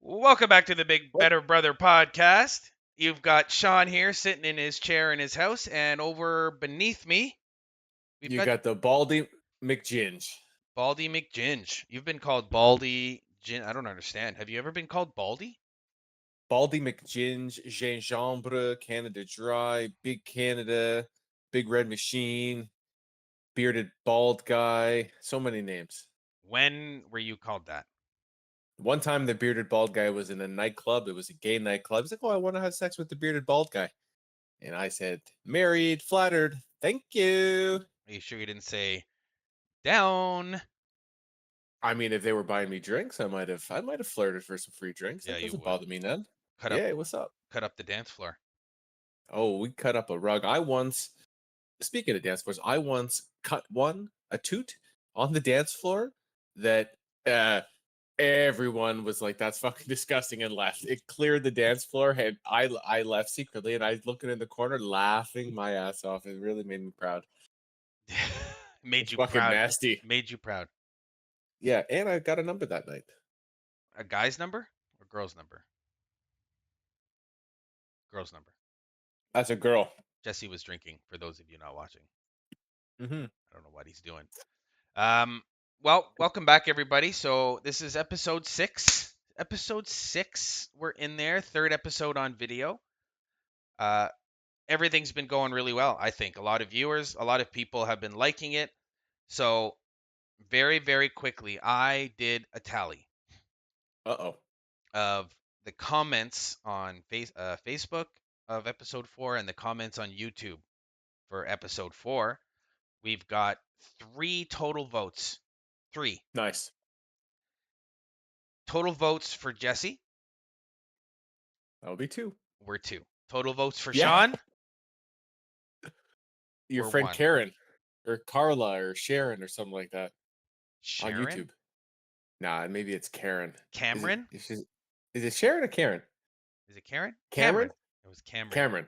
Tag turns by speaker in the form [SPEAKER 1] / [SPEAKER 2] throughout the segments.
[SPEAKER 1] Welcome back to the Big
[SPEAKER 2] What?
[SPEAKER 1] Better Brother podcast. You've got Sean here sitting in his chair in his house, and over beneath me, we've
[SPEAKER 2] You
[SPEAKER 1] got
[SPEAKER 2] got the Baldy McGinge.
[SPEAKER 1] Baldy McGinge. You've been called Baldy Gin. I don't understand. Have you ever been called Baldy?
[SPEAKER 2] Baldy McGinge, Gingembre, Canada Dry, Big Canada, Big Red Machine, Bearded Bald Guy. So many names.
[SPEAKER 1] When were you called that?
[SPEAKER 2] One time the bearded bald guy was in a nightclub. It was a gay nightclub. He's like, "Oh, I want to have sex with the bearded bald guy." And I said, "Married, flattered. Thank you."
[SPEAKER 1] Are you sure you didn't say down?
[SPEAKER 2] I mean, if they were buying me drinks, I might have flirted for some free drinks.
[SPEAKER 1] Yeah,
[SPEAKER 2] That
[SPEAKER 1] you
[SPEAKER 2] doesn't
[SPEAKER 1] would.
[SPEAKER 2] bother me none.
[SPEAKER 1] Cut up,
[SPEAKER 2] Yeah, what's up?
[SPEAKER 1] cut up the dance floor.
[SPEAKER 2] Oh, we cut up a rug. Speaking of dance floors, I once cut a toot on the dance floor that everyone was like, "That's fucking disgusting," and left. It cleared the dance floor, and I left secretly, and I was looking in the corner, laughing my ass off. It really made me proud.
[SPEAKER 1] Made
[SPEAKER 2] It's
[SPEAKER 1] you
[SPEAKER 2] fucking
[SPEAKER 1] proud.
[SPEAKER 2] nasty.
[SPEAKER 1] Made you proud.
[SPEAKER 2] Yeah, and I got a number that night.
[SPEAKER 1] A guy's number or girl's number? Girl's number.
[SPEAKER 2] That's a girl.
[SPEAKER 1] Jesse was drinking. For those of you not watching,
[SPEAKER 2] Hmm.
[SPEAKER 1] I don't know what he's doing. Um, well, welcome back, everybody. So this is episode 6. Episode 6, we're in there. Third episode on video. Uh, Everything's been going really well, I think. A lot of viewers, a lot of people have been liking it. So very, very quickly, I did a tally
[SPEAKER 2] Uh-oh.
[SPEAKER 1] of the comments on Facebook of episode 4 and the comments on YouTube for episode 4. We've got 3 total votes. 3
[SPEAKER 2] Nice.
[SPEAKER 1] total votes for Jesse.
[SPEAKER 2] That'll be two.
[SPEAKER 1] We're 2. Total votes for
[SPEAKER 2] Yeah.
[SPEAKER 1] Sean.
[SPEAKER 2] Your
[SPEAKER 1] We're
[SPEAKER 2] friend
[SPEAKER 1] 1.
[SPEAKER 2] Karen or Carla or Sharon or something like that on
[SPEAKER 1] Sharon?
[SPEAKER 2] YouTube. Nah, maybe it's Karen. Is it
[SPEAKER 1] Cameron?
[SPEAKER 2] is it Sharon or Karen?
[SPEAKER 1] Is it Karen?
[SPEAKER 2] Cameron?
[SPEAKER 1] Cameron. It was Cameron.
[SPEAKER 2] Cameron.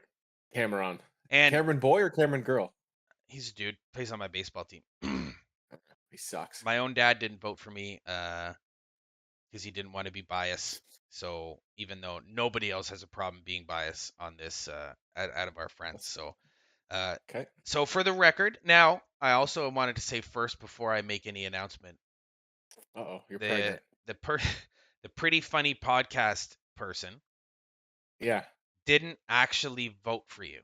[SPEAKER 2] Cameron.
[SPEAKER 1] And
[SPEAKER 2] Cameron boy or Cameron girl?
[SPEAKER 1] he's a dude, plays on my baseball team.
[SPEAKER 2] He sucks.
[SPEAKER 1] My own dad didn't vote for me because he didn't want to be biased. So even though nobody else has a problem being biased on this out of our friends. So uh,
[SPEAKER 2] Okay.
[SPEAKER 1] so for the record, now I also wanted to say first before I make any announcement,
[SPEAKER 2] Uh-oh, you're
[SPEAKER 1] the
[SPEAKER 2] pregnant.
[SPEAKER 1] the per the pretty funny podcast person
[SPEAKER 2] Yeah.
[SPEAKER 1] didn't actually vote for you.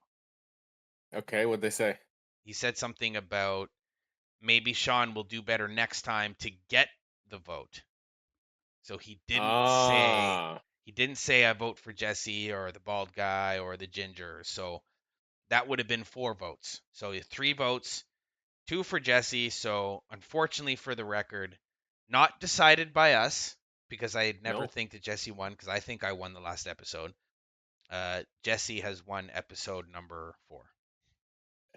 [SPEAKER 2] Okay, what'd they say?
[SPEAKER 1] He said something about maybe Sean will do better next time to get the vote. So
[SPEAKER 2] Ah.
[SPEAKER 1] he didn't say I vote for Jesse or the bald guy or the ginger. So that would have been 4 votes. So 3 votes, 2 for Jesse. So unfortunately for the record, not decided by us because I never
[SPEAKER 2] No.
[SPEAKER 1] think that Jesse won because I think I won the last episode. Jesse has won episode number 4.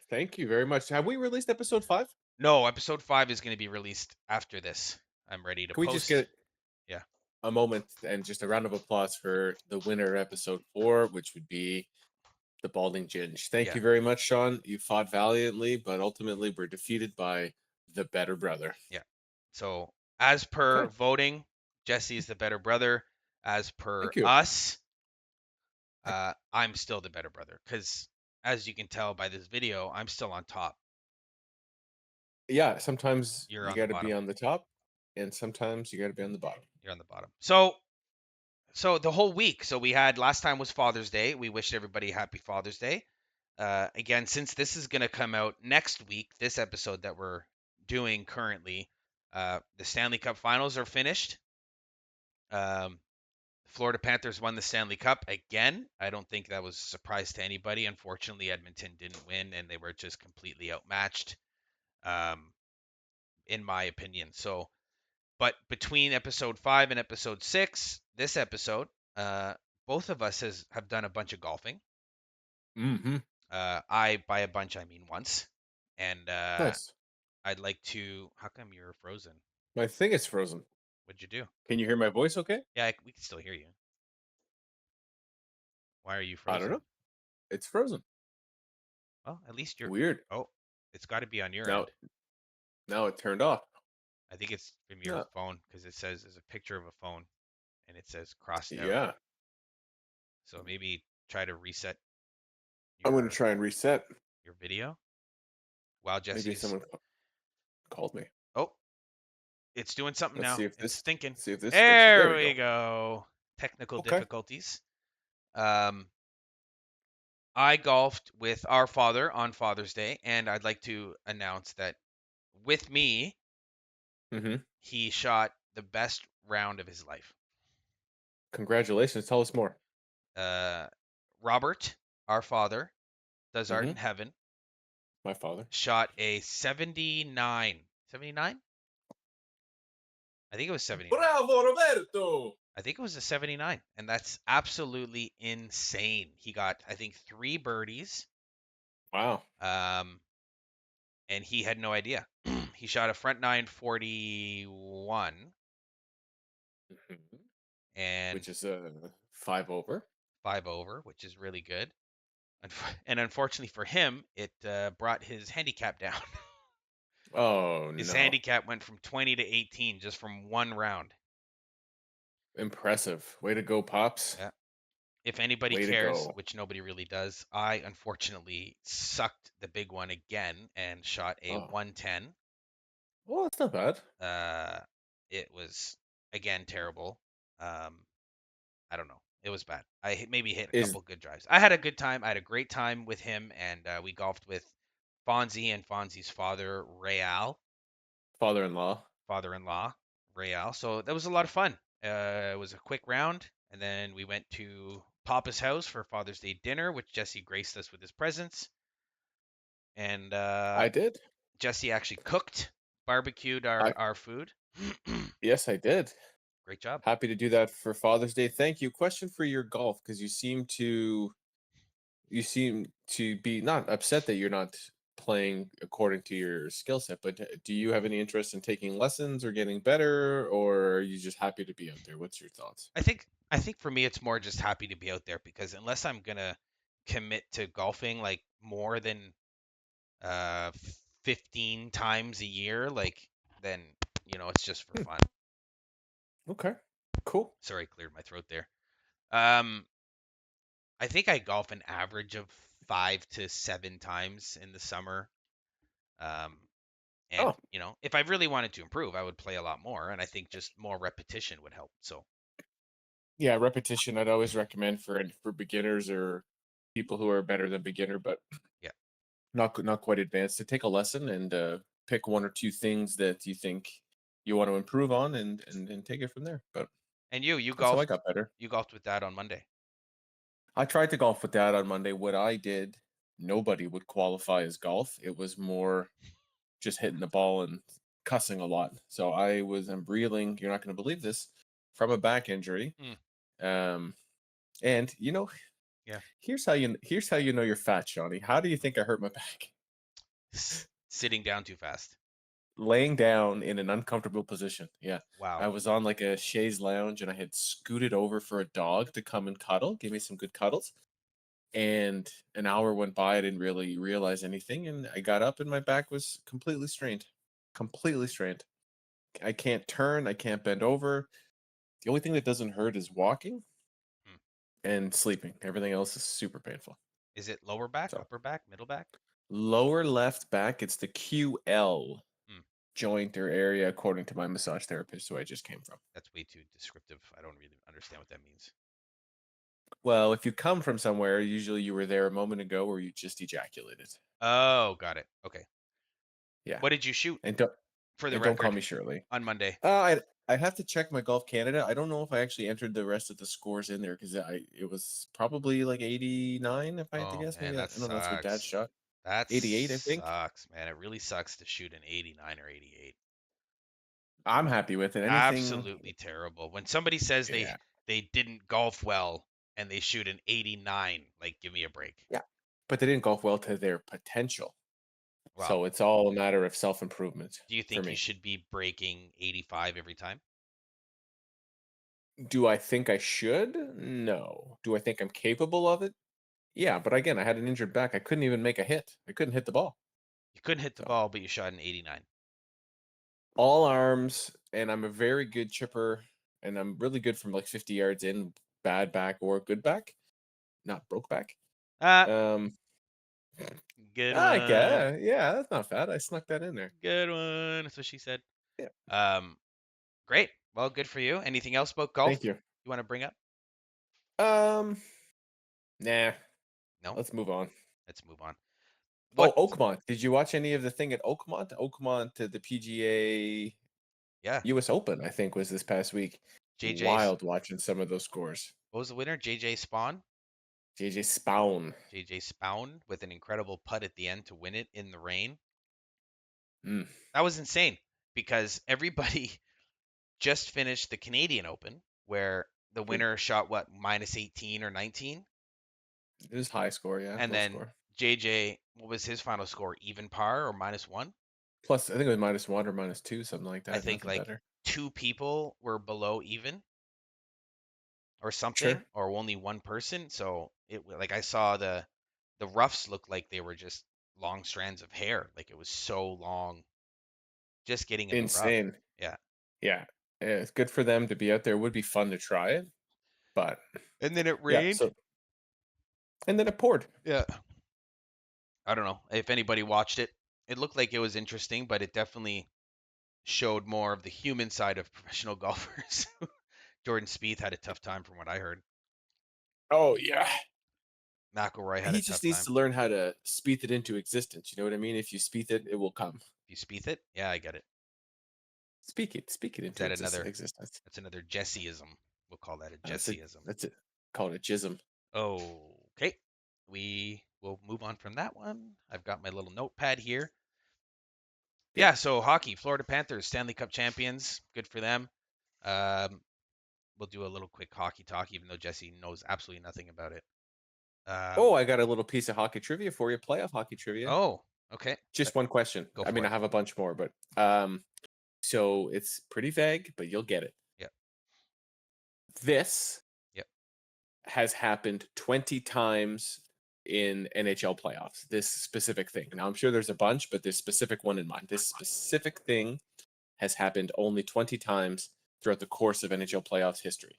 [SPEAKER 2] Thank you very much. Have we released episode 5?
[SPEAKER 1] No, episode 5 is going to be released after this. I'm ready to
[SPEAKER 2] Can we just
[SPEAKER 1] post.
[SPEAKER 2] get
[SPEAKER 1] Yeah.
[SPEAKER 2] a moment and just a round of applause for the winner, episode 4, which would be the Balding Ginge. Thank
[SPEAKER 1] Yeah.
[SPEAKER 2] you very much, Sean. You fought valiantly, but ultimately were defeated by the better brother.
[SPEAKER 1] Yeah. So as per
[SPEAKER 2] Okay.
[SPEAKER 1] voting, Jesse is the better brother. As per
[SPEAKER 2] Thank you.
[SPEAKER 1] us, I'm still the better brother because, as you can tell by this video, I'm still on top.
[SPEAKER 2] Yeah, sometimes
[SPEAKER 1] You're
[SPEAKER 2] you
[SPEAKER 1] on the
[SPEAKER 2] got to be
[SPEAKER 1] bottom.
[SPEAKER 2] on the top, and sometimes you got to be on the bottom.
[SPEAKER 1] You're on the bottom. So the whole week. So we had last time was Father's Day. We wished everybody happy Father's Day. Again, since this is going to come out next week, this episode that we're doing currently, the Stanley Cup Finals are finished. Um, Florida Panthers won the Stanley Cup again. I don't think that was a surprise to anybody. Unfortunately, Edmonton didn't win, and they were just completely outmatched, um, in my opinion. So, but between episode 5 and episode 6, this episode, uh, both of us have done a bunch of golfing.
[SPEAKER 2] Mm-hmm.
[SPEAKER 1] I by a bunch I mean once, and
[SPEAKER 2] Nice.
[SPEAKER 1] I'd like to. How come you're frozen?
[SPEAKER 2] My thing is frozen.
[SPEAKER 1] What'd you do?
[SPEAKER 2] Can you hear my voice okay?
[SPEAKER 1] Yeah, we can still hear you. Why are you
[SPEAKER 2] I don't
[SPEAKER 1] frozen?
[SPEAKER 2] know. It's frozen.
[SPEAKER 1] Well, at least you're.
[SPEAKER 2] Weird.
[SPEAKER 1] Oh, it's got to be on your
[SPEAKER 2] Now,
[SPEAKER 1] end.
[SPEAKER 2] now it turned off.
[SPEAKER 1] I think it's from your
[SPEAKER 2] No.
[SPEAKER 1] phone because it says there's a picture of a phone. and it says crossed out.
[SPEAKER 2] Yeah.
[SPEAKER 1] So maybe try to reset
[SPEAKER 2] I'm going to
[SPEAKER 1] your
[SPEAKER 2] try and reset.
[SPEAKER 1] video while
[SPEAKER 2] Maybe
[SPEAKER 1] Jesse's.
[SPEAKER 2] someone called me.
[SPEAKER 1] Oh, it's doing something
[SPEAKER 2] Let's
[SPEAKER 1] now.
[SPEAKER 2] see if
[SPEAKER 1] It's
[SPEAKER 2] this
[SPEAKER 1] thinking.
[SPEAKER 2] see if this fixes. There
[SPEAKER 1] There
[SPEAKER 2] we
[SPEAKER 1] we
[SPEAKER 2] go.
[SPEAKER 1] go. Technical
[SPEAKER 2] Okay.
[SPEAKER 1] difficulties. Um, I golfed with our father on Father's Day, and I'd like to announce that with me,
[SPEAKER 2] Mm-hmm.
[SPEAKER 1] he shot the best round of his life.
[SPEAKER 2] Congratulations. Tell us more.
[SPEAKER 1] Uh, Robert, our father, does art
[SPEAKER 2] Mm-hmm.
[SPEAKER 1] in heaven,
[SPEAKER 2] My father.
[SPEAKER 1] shot a 79. 79? I think it was 79.
[SPEAKER 2] Bravo, Roberto!
[SPEAKER 1] I think it was a 79, and that's absolutely insane. He got, I think, 3 birdies,
[SPEAKER 2] Wow.
[SPEAKER 1] um, and he had no idea. He shot a front nine 41
[SPEAKER 2] Mhm.
[SPEAKER 1] and
[SPEAKER 2] Which is 5 over.
[SPEAKER 1] 5 over, which is really good. And unfortunately for him, it brought his handicap down.
[SPEAKER 2] Oh
[SPEAKER 1] His
[SPEAKER 2] no.
[SPEAKER 1] handicap went from 20 to 18 just from one round.
[SPEAKER 2] Impressive. Way to go, Pops.
[SPEAKER 1] Yeah. If anybody
[SPEAKER 2] Way to
[SPEAKER 1] cares,
[SPEAKER 2] go.
[SPEAKER 1] which nobody really does, I unfortunately sucked the big one again and shot a
[SPEAKER 2] Oh.
[SPEAKER 1] 110.
[SPEAKER 2] Well, that's not bad.
[SPEAKER 1] Uh, it was again terrible. Um, I don't know. It was bad. Maybe hit a
[SPEAKER 2] Is
[SPEAKER 1] couple good drives. I had a good time. I had a great time with him, and we golfed with Fonzie and Fonzie's father, Real,
[SPEAKER 2] father-in-law.
[SPEAKER 1] father-in-law, Real. So that was a lot of fun. It was a quick round, and then we went to Papa's house for Father's Day dinner, which Jesse graced us with his presence. And
[SPEAKER 2] I did.
[SPEAKER 1] Jesse actually cooked, barbecued
[SPEAKER 2] I
[SPEAKER 1] our food.
[SPEAKER 2] Yes, I did.
[SPEAKER 1] Great job.
[SPEAKER 2] Happy to do that for Father's Day. Thank you. Question for your golf, because you seem to be not upset that you're not playing according to your skill set, but do you have any interest in taking lessons or getting better, or are you just happy to be out there? What's your thoughts?
[SPEAKER 1] I think for me it's more just happy to be out there because unless I'm gonna commit to golfing like more than uh 15 times a year, like then it's just for
[SPEAKER 2] Hmm,
[SPEAKER 1] fun.
[SPEAKER 2] okay, cool.
[SPEAKER 1] Sorry, I cleared my throat there. Um, I think I golf an average of 5 to 7 times in the summer. Um, and
[SPEAKER 2] Oh,
[SPEAKER 1] if I really wanted to improve, I would play a lot more, and I think just more repetition would help. So
[SPEAKER 2] yeah, repetition I'd always recommend for beginners or people who are better than beginner, but
[SPEAKER 1] yeah.
[SPEAKER 2] not quite advanced, to take a lesson and pick one or two things that you think you want to improve on, and take it from there. But
[SPEAKER 1] And you
[SPEAKER 2] that's how I
[SPEAKER 1] golfed
[SPEAKER 2] got better.
[SPEAKER 1] you golfed with Dad on Monday.
[SPEAKER 2] I tried to golf with Dad on Monday. What I did, nobody would qualify as golf. It was more just hitting the ball and cussing a lot. So I'm reeling. You're not going to believe this, from a back injury.
[SPEAKER 1] Mm,
[SPEAKER 2] Um, and
[SPEAKER 1] yeah.
[SPEAKER 2] here's how you know you're fat, Shawnee. How do you think I hurt my back?
[SPEAKER 1] Sitting down too fast.
[SPEAKER 2] Laying down in an uncomfortable position. Yeah.
[SPEAKER 1] Wow.
[SPEAKER 2] I was on like a chaise lounge and I had scooted over for a dog to come and cuddle, give me some good cuddles. And an hour went by. I didn't really realize anything. And I got up and my back was completely strained. Completely strained. I can't turn. I can't bend over. The only thing that doesn't hurt is walking
[SPEAKER 1] Hmm.
[SPEAKER 2] and sleeping. Everything else is super painful.
[SPEAKER 1] Is it lower back,
[SPEAKER 2] So,
[SPEAKER 1] upper back, middle back?
[SPEAKER 2] lower left back, it's the QL
[SPEAKER 1] Hmm.
[SPEAKER 2] joint or area, according to my massage therapist who I just came from.
[SPEAKER 1] That's way too descriptive. I don't really understand what that means.
[SPEAKER 2] Well, if you come from somewhere, usually you were there a moment ago or you just ejaculated.
[SPEAKER 1] Oh, got it. Okay.
[SPEAKER 2] Yeah.
[SPEAKER 1] What did you shoot
[SPEAKER 2] And don't
[SPEAKER 1] for the
[SPEAKER 2] and don't call
[SPEAKER 1] record
[SPEAKER 2] me Shirley.
[SPEAKER 1] on Monday?
[SPEAKER 2] I'd have to check my Golf Canada. I don't know if I actually entered the rest of the scores in there, because it was probably like 89 if I had to
[SPEAKER 1] Oh
[SPEAKER 2] guess.
[SPEAKER 1] man,
[SPEAKER 2] Maybe I
[SPEAKER 1] that
[SPEAKER 2] don't know. That's what Dad
[SPEAKER 1] sucks.
[SPEAKER 2] shot.
[SPEAKER 1] That
[SPEAKER 2] 88, I think.
[SPEAKER 1] sucks, man. It really sucks to shoot an 89 or 88.
[SPEAKER 2] I'm happy with it. Anything.
[SPEAKER 1] Absolutely terrible. When somebody says they
[SPEAKER 2] Yeah.
[SPEAKER 1] they didn't golf well and they shoot an 89, like give me a break.
[SPEAKER 2] Yeah. But they didn't golf well to their potential.
[SPEAKER 1] Well,
[SPEAKER 2] So it's all a matter of self improvement
[SPEAKER 1] do you
[SPEAKER 2] for
[SPEAKER 1] think you
[SPEAKER 2] me.
[SPEAKER 1] should be breaking 85 every time?
[SPEAKER 2] Do I think I should? No. Do I think I'm capable of it? Yeah, but again, I had an injured back. I couldn't even make a hit. I couldn't hit the ball.
[SPEAKER 1] You couldn't hit the
[SPEAKER 2] So
[SPEAKER 1] ball, but you shot an 89.
[SPEAKER 2] all arms, and I'm a very good chipper and I'm really good from like 50 yards in, bad back or good back, not broke back.
[SPEAKER 1] Ah,
[SPEAKER 2] Um,
[SPEAKER 1] good
[SPEAKER 2] I
[SPEAKER 1] one.
[SPEAKER 2] guess, yeah, that's not bad. I snuck that in there.
[SPEAKER 1] Good one. That's what she said.
[SPEAKER 2] Yeah,
[SPEAKER 1] Um, great. Well, good for you. Anything else about
[SPEAKER 2] thank
[SPEAKER 1] golf
[SPEAKER 2] you.
[SPEAKER 1] you want to bring up?
[SPEAKER 2] Um, nah,
[SPEAKER 1] No.
[SPEAKER 2] let's move on.
[SPEAKER 1] Let's move on.
[SPEAKER 2] Oh,
[SPEAKER 1] What?
[SPEAKER 2] Oakmont. Did you watch any of the thing at Oakmont? Oakmont, the PGA
[SPEAKER 1] Yeah.
[SPEAKER 2] US Open, I think, was this past week.
[SPEAKER 1] JJ's.
[SPEAKER 2] Wild watching some of those scores.
[SPEAKER 1] What was the winner? JJ Spawn.
[SPEAKER 2] JJ Spawn.
[SPEAKER 1] JJ Spawn with an incredible putt at the end to win it in the rain.
[SPEAKER 2] Mm.
[SPEAKER 1] That was insane because everybody just finished the Canadian Open where the
[SPEAKER 2] It
[SPEAKER 1] winner shot what minus 18 or 19,
[SPEAKER 2] was high score, yeah,
[SPEAKER 1] and
[SPEAKER 2] low
[SPEAKER 1] then
[SPEAKER 2] score.
[SPEAKER 1] JJ, what was his final score? Even par or minus one?
[SPEAKER 2] Plus, I think it was -1 or -2, something like
[SPEAKER 1] I
[SPEAKER 2] that.
[SPEAKER 1] think
[SPEAKER 2] Nothing
[SPEAKER 1] like
[SPEAKER 2] better.
[SPEAKER 1] two people were below even or
[SPEAKER 2] Sure.
[SPEAKER 1] something, or only one person. So like I saw the roughs look like they were just long strands of hair. Like it was so long just getting in the rough.
[SPEAKER 2] Insane.
[SPEAKER 1] Yeah.
[SPEAKER 2] Yeah. Yeah, it's good for them to be out there. It would be fun to try it, but
[SPEAKER 1] And then it
[SPEAKER 2] yeah.
[SPEAKER 1] rained.
[SPEAKER 2] So and then it poured.
[SPEAKER 1] Yeah. I don't know if anybody watched it. It looked like it was interesting, but it definitely showed more of the human side of professional golfers. Jordan Spieth had a tough time from what I heard.
[SPEAKER 2] Oh yeah.
[SPEAKER 1] McIlroy had a
[SPEAKER 2] He
[SPEAKER 1] tough
[SPEAKER 2] just needs
[SPEAKER 1] time.
[SPEAKER 2] to learn how to speak it into existence. You know what I mean? If you speak it, it will come.
[SPEAKER 1] If you Spieth it, yeah, I get it.
[SPEAKER 2] Speak it
[SPEAKER 1] Is
[SPEAKER 2] into
[SPEAKER 1] that another?
[SPEAKER 2] existence.
[SPEAKER 1] That's another Jesseism. We'll call that a
[SPEAKER 2] That's it.
[SPEAKER 1] Jesseism.
[SPEAKER 2] That's it. Call it a jism.
[SPEAKER 1] Okay, we will move on from that one. I've got my little notepad here.
[SPEAKER 2] Yep.
[SPEAKER 1] Yeah, so hockey, Florida Panthers, Stanley Cup champions. Good for them. Um, we'll do a little quick hockey talk, even though Jesse knows absolutely nothing about it. Um,
[SPEAKER 2] Oh, I got a little piece of hockey trivia for you. Playoff hockey trivia.
[SPEAKER 1] oh, okay.
[SPEAKER 2] Just one question.
[SPEAKER 1] Go
[SPEAKER 2] I mean,
[SPEAKER 1] for
[SPEAKER 2] I
[SPEAKER 1] it.
[SPEAKER 2] have a bunch more, but so it's pretty vague, but you'll get it.
[SPEAKER 1] Yep,
[SPEAKER 2] This
[SPEAKER 1] yep.
[SPEAKER 2] has happened 20 times in NHL playoffs. This specific thing. Now, I'm sure there's a bunch, but this specific one in mind. This specific thing has happened only 20 times throughout the course of NHL playoffs history.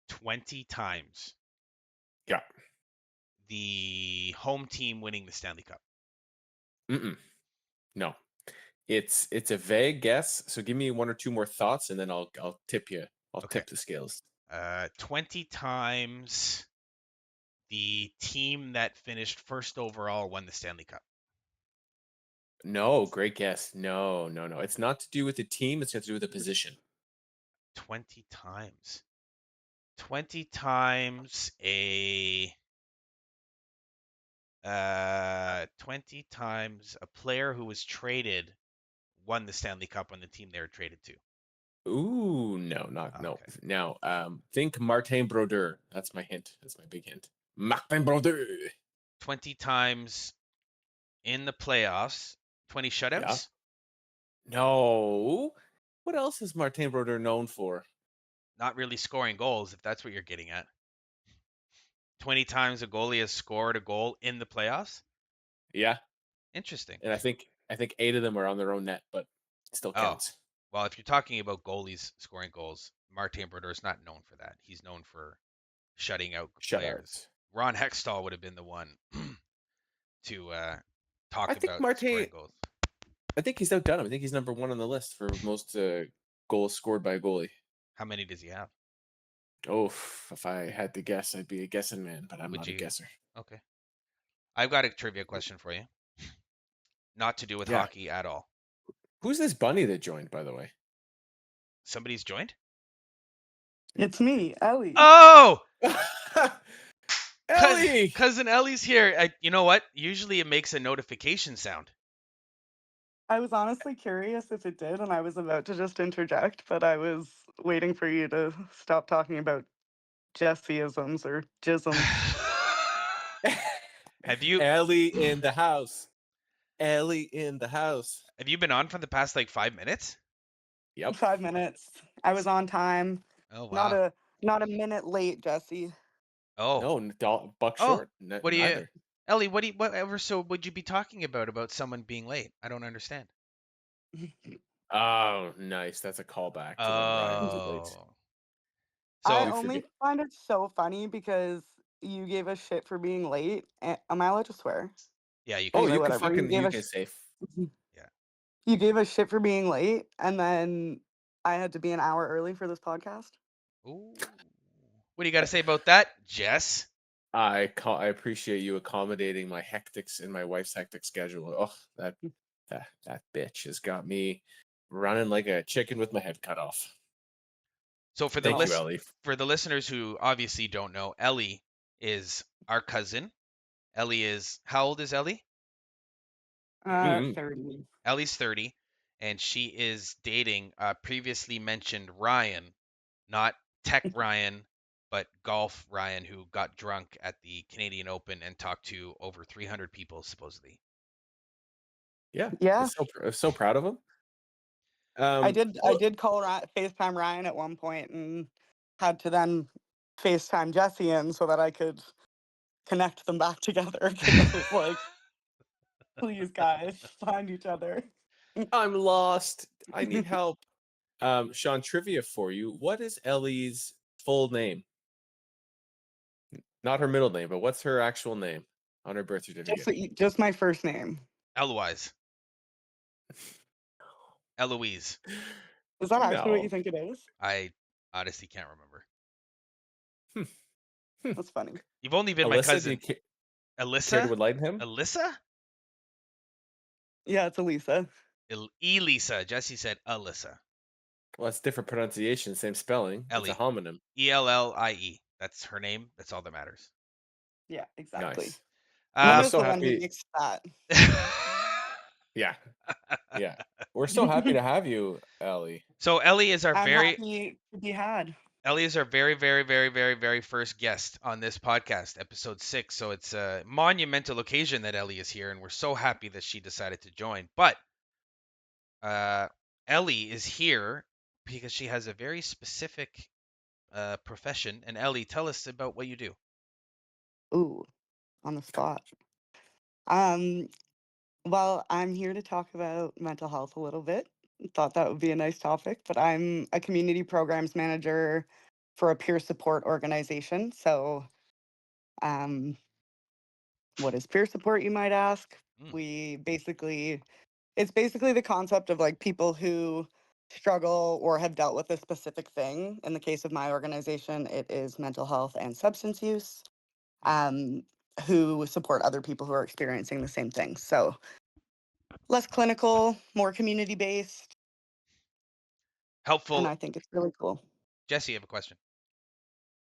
[SPEAKER 1] 20 times.
[SPEAKER 2] Yeah.
[SPEAKER 1] The home team winning the Stanley Cup.
[SPEAKER 2] Mm-mm. No. It's a vague guess, so give me one or two more thoughts and then I'll tip you. I'll
[SPEAKER 1] Okay.
[SPEAKER 2] tip the scales.
[SPEAKER 1] 20 times the team that finished first overall won the Stanley Cup.
[SPEAKER 2] No, great guess. No, no, no. It's not to do with the team, it's got to do with the position.
[SPEAKER 1] 20 times. 20 times a 20 times a player who was traded won the Stanley Cup on the team they were traded to.
[SPEAKER 2] Ooh, no, not
[SPEAKER 1] Oh,
[SPEAKER 2] no.
[SPEAKER 1] okay.
[SPEAKER 2] Now, think Martin Brodeur. That's my hint. That's my big hint. Martin Brodeur.
[SPEAKER 1] 20 times in the playoffs, 20
[SPEAKER 2] Yeah.
[SPEAKER 1] shutouts,
[SPEAKER 2] No. What else is Martin Brodeur known for?
[SPEAKER 1] not really scoring goals if that's what you're getting at. 20 times a goalie has scored a goal in the playoffs?
[SPEAKER 2] Yeah,
[SPEAKER 1] Interesting.
[SPEAKER 2] and I think 8 of them are on their own net, but it still
[SPEAKER 1] Oh,
[SPEAKER 2] counts.
[SPEAKER 1] well, if you're talking about goalies scoring goals, Martin Brodeur is not known for that. He's known for shutting out players.
[SPEAKER 2] Shutouts.
[SPEAKER 1] Ron Hextall would have been the one to
[SPEAKER 2] I
[SPEAKER 1] talk
[SPEAKER 2] think
[SPEAKER 1] about scoring
[SPEAKER 2] Martin.
[SPEAKER 1] goals.
[SPEAKER 2] I think he's outdone him. I think he's number one on the list for most goals scored by a goalie.
[SPEAKER 1] How many does he have?
[SPEAKER 2] Oh, if I had to guess, I'd be a guessing man, but I'm
[SPEAKER 1] Would
[SPEAKER 2] not a
[SPEAKER 1] you?
[SPEAKER 2] guesser.
[SPEAKER 1] Okay. I've got a trivia question for you. Not to do with
[SPEAKER 2] Yeah.
[SPEAKER 1] hockey at all.
[SPEAKER 2] Who's this bunny that joined, by the way?
[SPEAKER 1] Somebody's joined?
[SPEAKER 3] It's me, Ellie.
[SPEAKER 1] Oh!
[SPEAKER 2] Ellie!
[SPEAKER 1] Cousin Ellie's here. You know what? Usually it makes a notification sound.
[SPEAKER 3] I was honestly curious if it did, and I was about to just interject, but I was waiting for you to stop talking about Jesseisms or jisms.
[SPEAKER 1] Have you
[SPEAKER 2] Ellie in the house. Ellie in the house.
[SPEAKER 1] have you been on for the past like 5 minutes?
[SPEAKER 2] Yep.
[SPEAKER 3] 5 minutes. I was on time.
[SPEAKER 1] Oh
[SPEAKER 3] Not
[SPEAKER 1] wow.
[SPEAKER 3] a not a minute late, Jesse.
[SPEAKER 1] Oh.
[SPEAKER 2] No, buck
[SPEAKER 1] Oh.
[SPEAKER 2] short.
[SPEAKER 1] What do you
[SPEAKER 2] Neither.
[SPEAKER 1] Ellie, whatever so would you be talking about someone being late? I don't understand.
[SPEAKER 2] Oh, nice. That's a callback to when Ryan was late.
[SPEAKER 1] Oh.
[SPEAKER 3] I
[SPEAKER 1] So
[SPEAKER 2] We
[SPEAKER 3] only
[SPEAKER 2] forget.
[SPEAKER 3] find it so funny because you gave us shit for being late. Am I allowed to swear?
[SPEAKER 1] yeah, you can
[SPEAKER 2] Oh,
[SPEAKER 3] Anyway,
[SPEAKER 2] you
[SPEAKER 1] swear.
[SPEAKER 2] can
[SPEAKER 3] whatever.
[SPEAKER 2] fucking you can say.
[SPEAKER 1] Yeah.
[SPEAKER 3] You gave us shit for being late, and then I had to be an hour early for this podcast.
[SPEAKER 1] Ooh. What do you got to say about that, Jess?
[SPEAKER 2] I appreciate you accommodating my hectics and my wife's hectic schedule. Oh, that bitch has got me running like a chicken with my head cut off.
[SPEAKER 1] So for the
[SPEAKER 2] Thank you,
[SPEAKER 3] Oh,
[SPEAKER 2] Ellie.
[SPEAKER 1] for the listeners who obviously don't know, Ellie is our cousin. Ellie is how old is Ellie?
[SPEAKER 3] 30.
[SPEAKER 1] Ellie's 30, and she is dating previously mentioned Ryan, not Tech Ryan, but Golf Ryan, who got drunk at the Canadian Open and talked to over 300 people supposedly.
[SPEAKER 2] Yeah,
[SPEAKER 3] Yeah,
[SPEAKER 2] I was so proud of him.
[SPEAKER 3] I did. I
[SPEAKER 2] Well,
[SPEAKER 3] did call FaceTime Ryan at one point, and had to then FaceTime Jesse in so that I could connect them back together because I was like, "Please, guys, find each other."
[SPEAKER 2] I'm lost. I need help. Sean, trivia for you. What is Ellie's full name? Not her middle name, but what's her actual name on her birth
[SPEAKER 3] Just,
[SPEAKER 2] certificate?
[SPEAKER 3] just my first name.
[SPEAKER 1] Eloise, Eloise.
[SPEAKER 3] Is that actually what you
[SPEAKER 2] No.
[SPEAKER 3] think it is?
[SPEAKER 1] I honestly can't remember.
[SPEAKER 2] Hmm, hmm.
[SPEAKER 3] That's funny.
[SPEAKER 1] You've only been my
[SPEAKER 2] Alyssa, do you
[SPEAKER 1] cousin.
[SPEAKER 2] care to
[SPEAKER 1] Alyssa?
[SPEAKER 2] enlighten him?
[SPEAKER 1] Alyssa?
[SPEAKER 3] Yeah, it's Elisa.
[SPEAKER 1] Elisa. Jesse said Alyssa.
[SPEAKER 2] Well, it's different pronunciation, same spelling. It's a
[SPEAKER 1] Ellie.
[SPEAKER 2] homonym.
[SPEAKER 1] Ellie. That's her name. That's all that matters.
[SPEAKER 3] Yeah, exactly.
[SPEAKER 2] Nice. Well, we're
[SPEAKER 3] Nina's
[SPEAKER 2] so
[SPEAKER 3] the one who
[SPEAKER 2] happy.
[SPEAKER 3] makes that.
[SPEAKER 2] Yeah, yeah. We're so happy to have you, Ellie.
[SPEAKER 1] So
[SPEAKER 3] I'm happy to be had.
[SPEAKER 1] Ellie is our very, very, very, very, very first guest on this podcast, episode 6. So it's a monumental occasion that Ellie is here, and we're so happy that she decided to join. But uh, Ellie is here because she has a very specific profession. And Ellie, tell us about what you do.
[SPEAKER 3] Ooh, on the spot. Um, well, I'm here to talk about mental health a little bit. Thought that would be a nice topic, but I'm a community programs manager for a peer support organization. So, um, what is peer support, you might ask?
[SPEAKER 1] Mm,
[SPEAKER 3] We basically, it's basically the concept of like people who struggle or have dealt with a specific thing. In the case of my organization, it is mental health and substance use,
[SPEAKER 1] mm.
[SPEAKER 3] um, who support other people who are experiencing the same thing. So, less clinical, more community based, and
[SPEAKER 1] Helpful.
[SPEAKER 3] I think it's really cool.
[SPEAKER 1] Jesse, you have a question.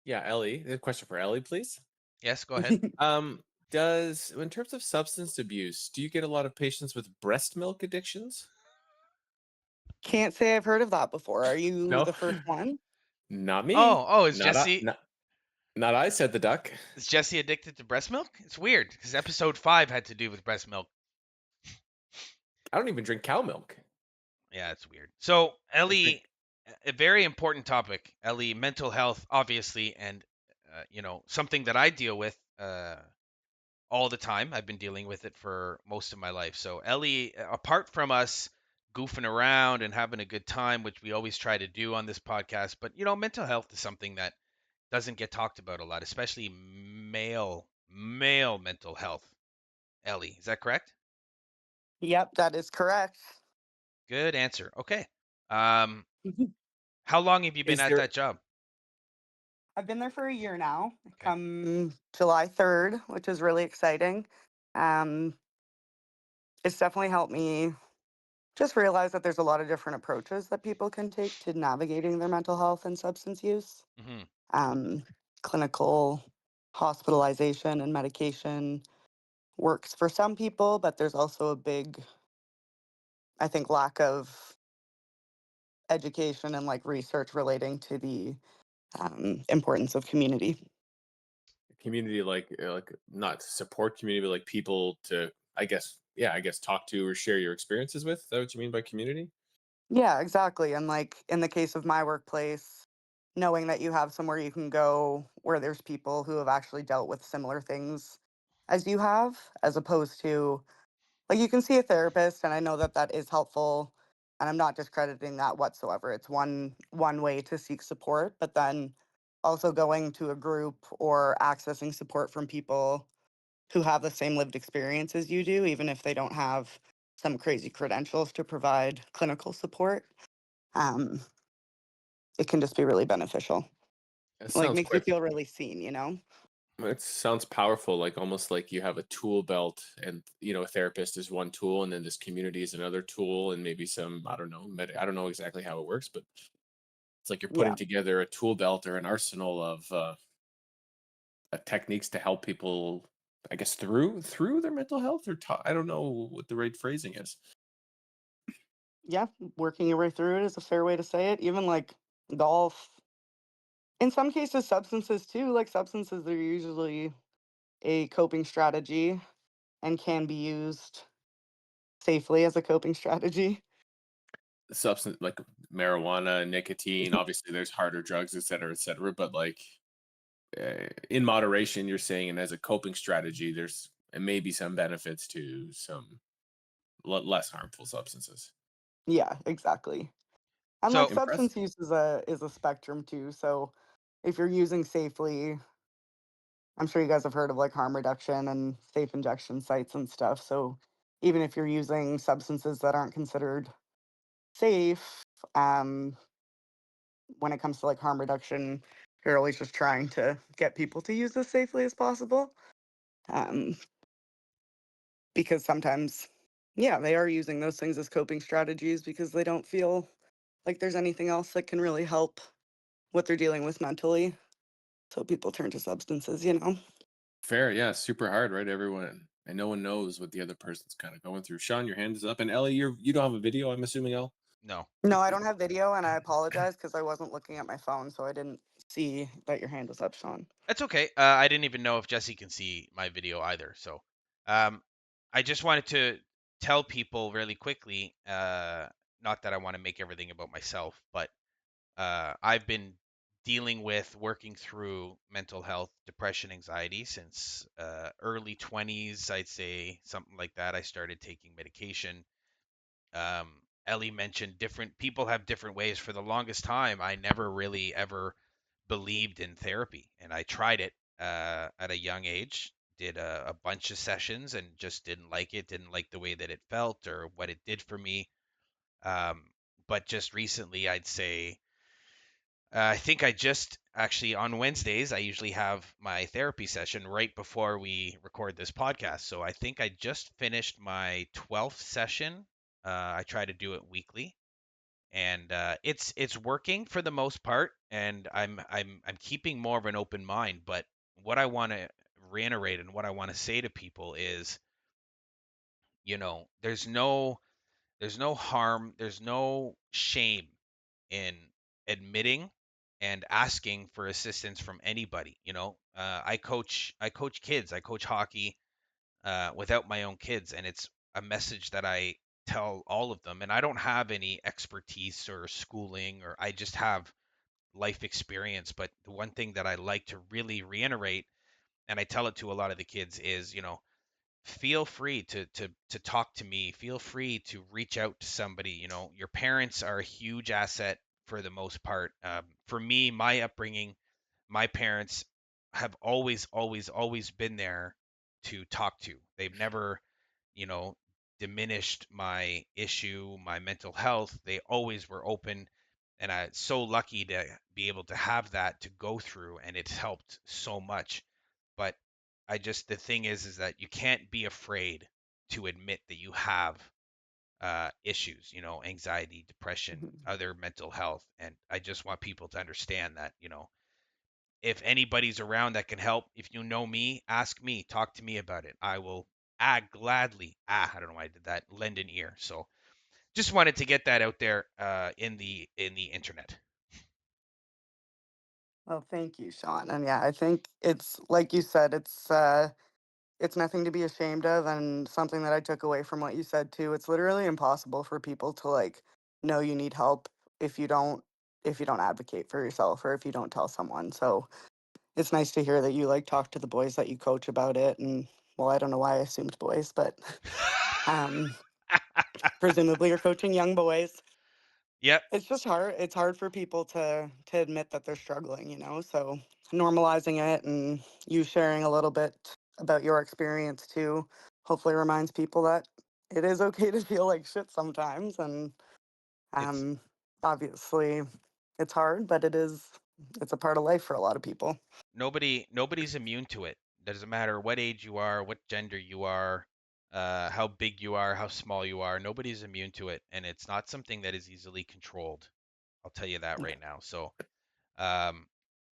[SPEAKER 2] Yeah, Ellie. A question for Ellie, please.
[SPEAKER 1] Yes, go ahead.
[SPEAKER 2] Um, does in terms of substance abuse, do you get a lot of patients with breast milk addictions?
[SPEAKER 3] Can't say I've heard of that before. Are you
[SPEAKER 2] No,
[SPEAKER 3] the first one?
[SPEAKER 2] not me.
[SPEAKER 1] Oh,
[SPEAKER 2] Not I. Not I, said the duck.
[SPEAKER 1] Is Jesse addicted to breast milk? It's weird because episode 5 had to do with breast milk.
[SPEAKER 2] I don't even drink cow milk.
[SPEAKER 1] Yeah, it's weird. So,
[SPEAKER 2] I drink.
[SPEAKER 1] Ellie, a very important topic. Ellie, mental health, obviously, and something that I deal with all the time. I've been dealing with it for most of my life. So, Ellie, apart from us goofing around and having a good time, which we always try to do on this podcast, but mental health is something that doesn't get talked about a lot, especially male mental health. Ellie, is that correct?
[SPEAKER 3] Yep, that is correct.
[SPEAKER 1] Good answer. Okay. Um, how long have you been
[SPEAKER 2] Is
[SPEAKER 1] at
[SPEAKER 2] there
[SPEAKER 1] that job?
[SPEAKER 3] I've been there for a year now,
[SPEAKER 1] Okay.
[SPEAKER 3] come July 3rd, which is really exciting. Um, it's definitely helped me just realize that there's a lot of different approaches that people can take to navigating their mental health and substance use.
[SPEAKER 1] Hmm.
[SPEAKER 3] Um, Clinical hospitalization and medication works for some people, but there's also a big, I think, lack of education and like research relating to the importance of community.
[SPEAKER 2] community like not support community, but like people to I guess talk to or share your experiences with? Is that what you mean by community?
[SPEAKER 3] Yeah, exactly. And like in the case of my workplace, knowing that you have somewhere you can go where there's people who have actually dealt with similar things as you have, as opposed to like you can see a therapist, and I know that that is helpful, and I'm not discrediting that whatsoever. It's one way to seek support, but then also going to a group or accessing support from people who have the same lived experience as you do, even if they don't have some crazy credentials to provide clinical support. Um, it can just be really beneficial.
[SPEAKER 2] It
[SPEAKER 3] Like
[SPEAKER 2] sounds
[SPEAKER 3] makes you
[SPEAKER 2] quite.
[SPEAKER 3] feel really seen, you know?
[SPEAKER 2] It sounds powerful, like almost like you have a tool belt, and a therapist is one tool, and then this community is another tool, and maybe some I don't know, I don't know exactly how it works, but it's like you're
[SPEAKER 3] Yeah.
[SPEAKER 2] putting together a tool belt or an arsenal of techniques to help people, I guess, through their mental health, or I don't know what the right phrasing is.
[SPEAKER 3] Yeah. Working your way through it is a fair way to say it. Even like golf. In some cases, substances too. Like substances are usually a coping strategy and can be used safely as a coping strategy.
[SPEAKER 2] Substance like marijuana, nicotine. Obviously, there's harder drugs, et cetera. But like in moderation, you're saying, and as a coping strategy, there's and maybe some benefits to some less harmful substances.
[SPEAKER 3] Yeah, exactly. And like
[SPEAKER 1] So
[SPEAKER 3] substance
[SPEAKER 2] Impressive.
[SPEAKER 3] use is a spectrum too. So if you're using safely, I'm sure you guys have heard of like harm reduction and safe injection sites and stuff. So even if you're using substances that aren't considered safe, um, when it comes to like harm reduction, you're always just trying to get people to use as safely as possible. Um, because sometimes, yeah, they are using those things as coping strategies because they don't feel like there's anything else that can really help what they're dealing with mentally. So people turn to substances, you know?
[SPEAKER 2] Fair, yeah, super hard, right? Everyone and no one knows what the other person's kind of going through. Sean, your hand is up, and Ellie, you don't have a video, I'm assuming, El.
[SPEAKER 1] no,
[SPEAKER 3] No, I don't have video, and I apologize because I wasn't looking at my phone, so I didn't see that your hand was up, Sean.
[SPEAKER 1] that's okay. I didn't even know if Jesse can see my video either. So, um, I just wanted to tell people really quickly. Not that I want to make everything about myself, but I've been dealing with working through mental health, depression, anxiety since early 20s. I'd say something like that. I started taking medication. Ellie mentioned different people have different ways. For the longest time, I never really ever believed in therapy, and I tried it at a young age. Did a bunch of sessions and just didn't like it. Didn't like the way that it felt or what it did for me. Um, but just recently, I'd say I think I just actually on Wednesdays, I usually have my therapy session right before we record this podcast. So I think I just finished my 12th session. I try to do it weekly, and it's working for the most part. And I'm keeping more of an open mind. But what I want to reiterate and what I want to say to people is, there's no harm, there's no shame in admitting and asking for assistance from anybody. I coach kids, I coach hockey without my own kids, and it's a message that I tell all of them. And I don't have any expertise or schooling, or I just have life experience. But the one thing that I like to really reiterate, and I tell it to a lot of the kids, is feel free to talk to me, feel free to reach out to somebody. Your parents are a huge asset for the most part. For me, my upbringing, my parents have always been there to talk to. They've never you know diminished my issue, my mental health. They always were open, and I'm so lucky to be able to have that to go through, and it's helped so much. But the thing is that you can't be afraid to admit that you have issues, anxiety, depression,
[SPEAKER 3] Mhm.
[SPEAKER 1] other mental health. And I just want people to understand that, if anybody's around that can help, if you know me, ask me, talk to me about it. I will gladly, I don't know why I did that, lend an ear. So just wanted to get that out there in the internet.
[SPEAKER 3] Well, thank you, Sean. And yeah, I think it's like you said, it's nothing to be ashamed of and something that I took away from what you said too. It's literally impossible for people to like know you need help if you don't if you don't advocate for yourself or if you don't tell someone. So it's nice to hear that you like talk to the boys that you coach about it. And well, I don't know why I assumed boys, but um presumably you're coaching young boys.
[SPEAKER 1] Yep.
[SPEAKER 3] It's just hard. It's hard for people to admit that they're struggling, you know? So normalizing it and you sharing a little bit about your experience too hopefully reminds people that it is okay to feel like shit sometimes and
[SPEAKER 1] It's
[SPEAKER 3] um obviously it's hard, but it's a part of life for a lot of people.
[SPEAKER 1] nobody's immune to it. Doesn't matter what age you are, what gender you are, how big you are, how small you are. Nobody's immune to it, and it's not something that is easily controlled. I'll tell you that right now. So, um,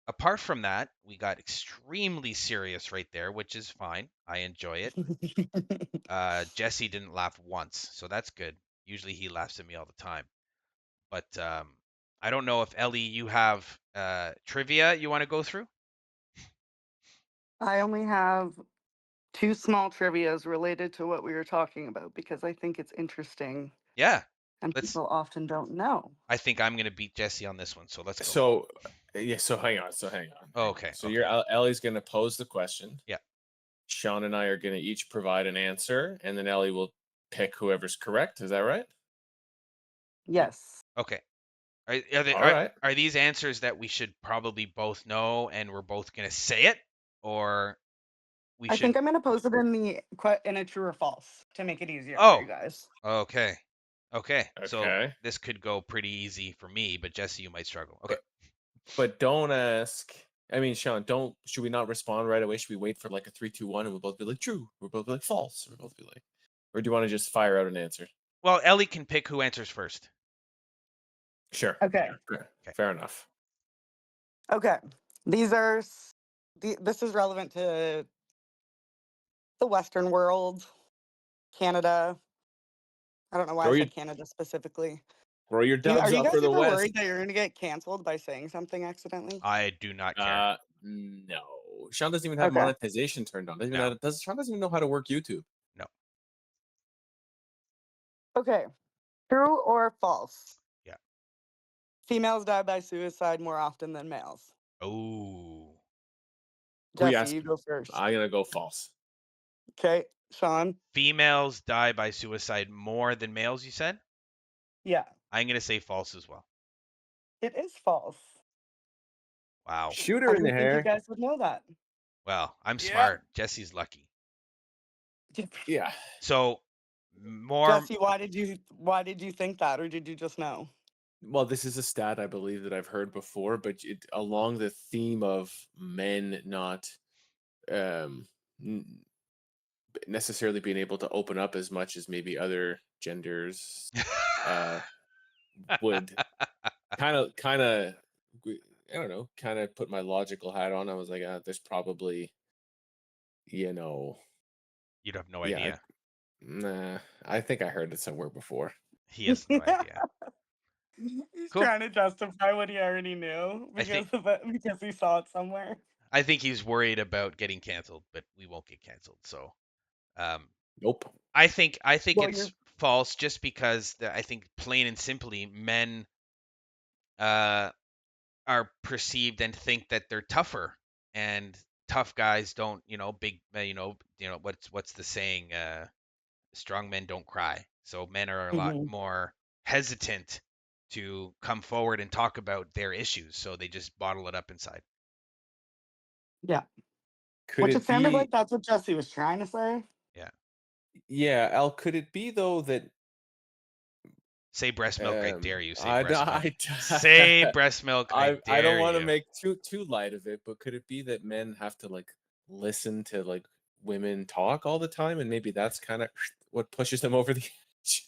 [SPEAKER 1] apart from that, we got extremely serious right there, which is fine. I enjoy it. Jesse didn't laugh once, so that's good. Usually he laughs at me all the time. But I don't know if Ellie, you have trivia you want to go through?
[SPEAKER 3] I only have two small trivias related to what we were talking about because I think it's interesting
[SPEAKER 1] Yeah.
[SPEAKER 3] and
[SPEAKER 1] Let's.
[SPEAKER 3] people often don't know.
[SPEAKER 1] I think I'm gonna beat Jesse on this one, so let's go.
[SPEAKER 2] So yeah, so hang on,
[SPEAKER 1] Oh,
[SPEAKER 2] hang on.
[SPEAKER 1] okay.
[SPEAKER 2] So
[SPEAKER 1] Okay.
[SPEAKER 2] Ellie's going to pose the question.
[SPEAKER 1] Yeah.
[SPEAKER 2] Sean and I are going to each provide an answer, and then Ellie will pick whoever's correct. Is that right?
[SPEAKER 3] Yes.
[SPEAKER 1] Okay. Are, they,
[SPEAKER 2] All right.
[SPEAKER 1] are these answers that we should probably both know and we're both gonna say it, or we
[SPEAKER 3] I
[SPEAKER 1] should?
[SPEAKER 3] think I'm going to pose it in in a true or false to make it easier for
[SPEAKER 1] Oh.
[SPEAKER 3] you guys.
[SPEAKER 1] Okay. Okay. So
[SPEAKER 2] Okay.
[SPEAKER 1] this could go pretty easy for me, but Jesse, you might struggle. Okay.
[SPEAKER 2] But don't ask. I mean, Sean, don't. Should we not respond right away? Should we wait for like a 3, 2, 1, and we'll both be like true? We'll both be like false. We'll both be like, or do you want to just fire out an answer?
[SPEAKER 1] Well, Ellie can pick who answers first.
[SPEAKER 2] Sure.
[SPEAKER 3] Okay.
[SPEAKER 2] Sure.
[SPEAKER 1] Okay.
[SPEAKER 2] Fair enough.
[SPEAKER 3] Okay. These are this is relevant to the Western world, Canada. I don't know why I
[SPEAKER 2] Grow your
[SPEAKER 3] said Canada specifically.
[SPEAKER 2] grow your
[SPEAKER 3] Are
[SPEAKER 2] dubs
[SPEAKER 3] you
[SPEAKER 2] up for
[SPEAKER 3] guys
[SPEAKER 2] the
[SPEAKER 3] ever
[SPEAKER 2] West.
[SPEAKER 3] worried that you're going to get canceled by saying something accidentally?
[SPEAKER 1] I do not care.
[SPEAKER 2] No. Sean doesn't even have
[SPEAKER 3] Okay.
[SPEAKER 2] monetization turned on. Doesn't even
[SPEAKER 1] No.
[SPEAKER 2] know, does Sean doesn't even know how to work YouTube.
[SPEAKER 1] No.
[SPEAKER 3] Okay. True or false?
[SPEAKER 1] Yeah.
[SPEAKER 3] Females die by suicide more often than males.
[SPEAKER 1] Oh.
[SPEAKER 2] Who you
[SPEAKER 3] Jesse,
[SPEAKER 2] ask?
[SPEAKER 3] you go first.
[SPEAKER 2] I'm gonna go false.
[SPEAKER 3] Okay. Sean?
[SPEAKER 1] Females die by suicide more than males, you said?
[SPEAKER 3] Yeah.
[SPEAKER 1] I'm going to say false as well.
[SPEAKER 3] It is false.
[SPEAKER 1] Wow.
[SPEAKER 2] Shoot
[SPEAKER 3] I
[SPEAKER 2] her in the
[SPEAKER 3] didn't think you
[SPEAKER 2] hair.
[SPEAKER 3] guys would know that.
[SPEAKER 1] Well, I'm
[SPEAKER 2] Yeah.
[SPEAKER 1] smart. Jesse's lucky.
[SPEAKER 2] Yeah.
[SPEAKER 1] So, more.
[SPEAKER 3] Jesse, why did you think that, or did you just know?
[SPEAKER 2] Well, this is a stat I believe that I've heard before, but along the theme of men not um, necessarily being able to open up as much as maybe other genders uh, would kind of I don't know, kind of put my logical hat on. I was like, there's probably, you know,
[SPEAKER 1] You'd have no
[SPEAKER 2] yeah,
[SPEAKER 1] idea.
[SPEAKER 2] nah. I think I heard it somewhere before.
[SPEAKER 1] He has no idea.
[SPEAKER 3] He's
[SPEAKER 1] Cool.
[SPEAKER 3] trying to justify what he already knew
[SPEAKER 1] I think
[SPEAKER 3] because he saw it somewhere.
[SPEAKER 1] I think he's worried about getting canceled, but we won't get canceled. So, um,
[SPEAKER 2] Nope.
[SPEAKER 1] I think
[SPEAKER 3] Well,
[SPEAKER 1] it's false just because I think plain and simply men uh are perceived and think that they're tougher, and tough guys don't, big, what's the saying, strong men don't cry. So men are a lot
[SPEAKER 3] Mhm.
[SPEAKER 1] more hesitant to come forward and talk about their issues, so they just bottle it up inside.
[SPEAKER 3] Yeah.
[SPEAKER 2] Could
[SPEAKER 3] Which it
[SPEAKER 2] it
[SPEAKER 3] sounded like
[SPEAKER 2] be?
[SPEAKER 3] that's what Jesse was trying to say.
[SPEAKER 1] Yeah.
[SPEAKER 2] Yeah, Al. Could it be though that
[SPEAKER 1] Say breast milk, I dare you. Say
[SPEAKER 2] I
[SPEAKER 1] breast milk.
[SPEAKER 2] I
[SPEAKER 1] Say breast milk, I
[SPEAKER 2] I don't
[SPEAKER 1] dare
[SPEAKER 2] want to
[SPEAKER 1] you.
[SPEAKER 2] make too light of it, but could it be that men have to like listen to like women talk all the time, and maybe that's kind of what pushes them over the edge?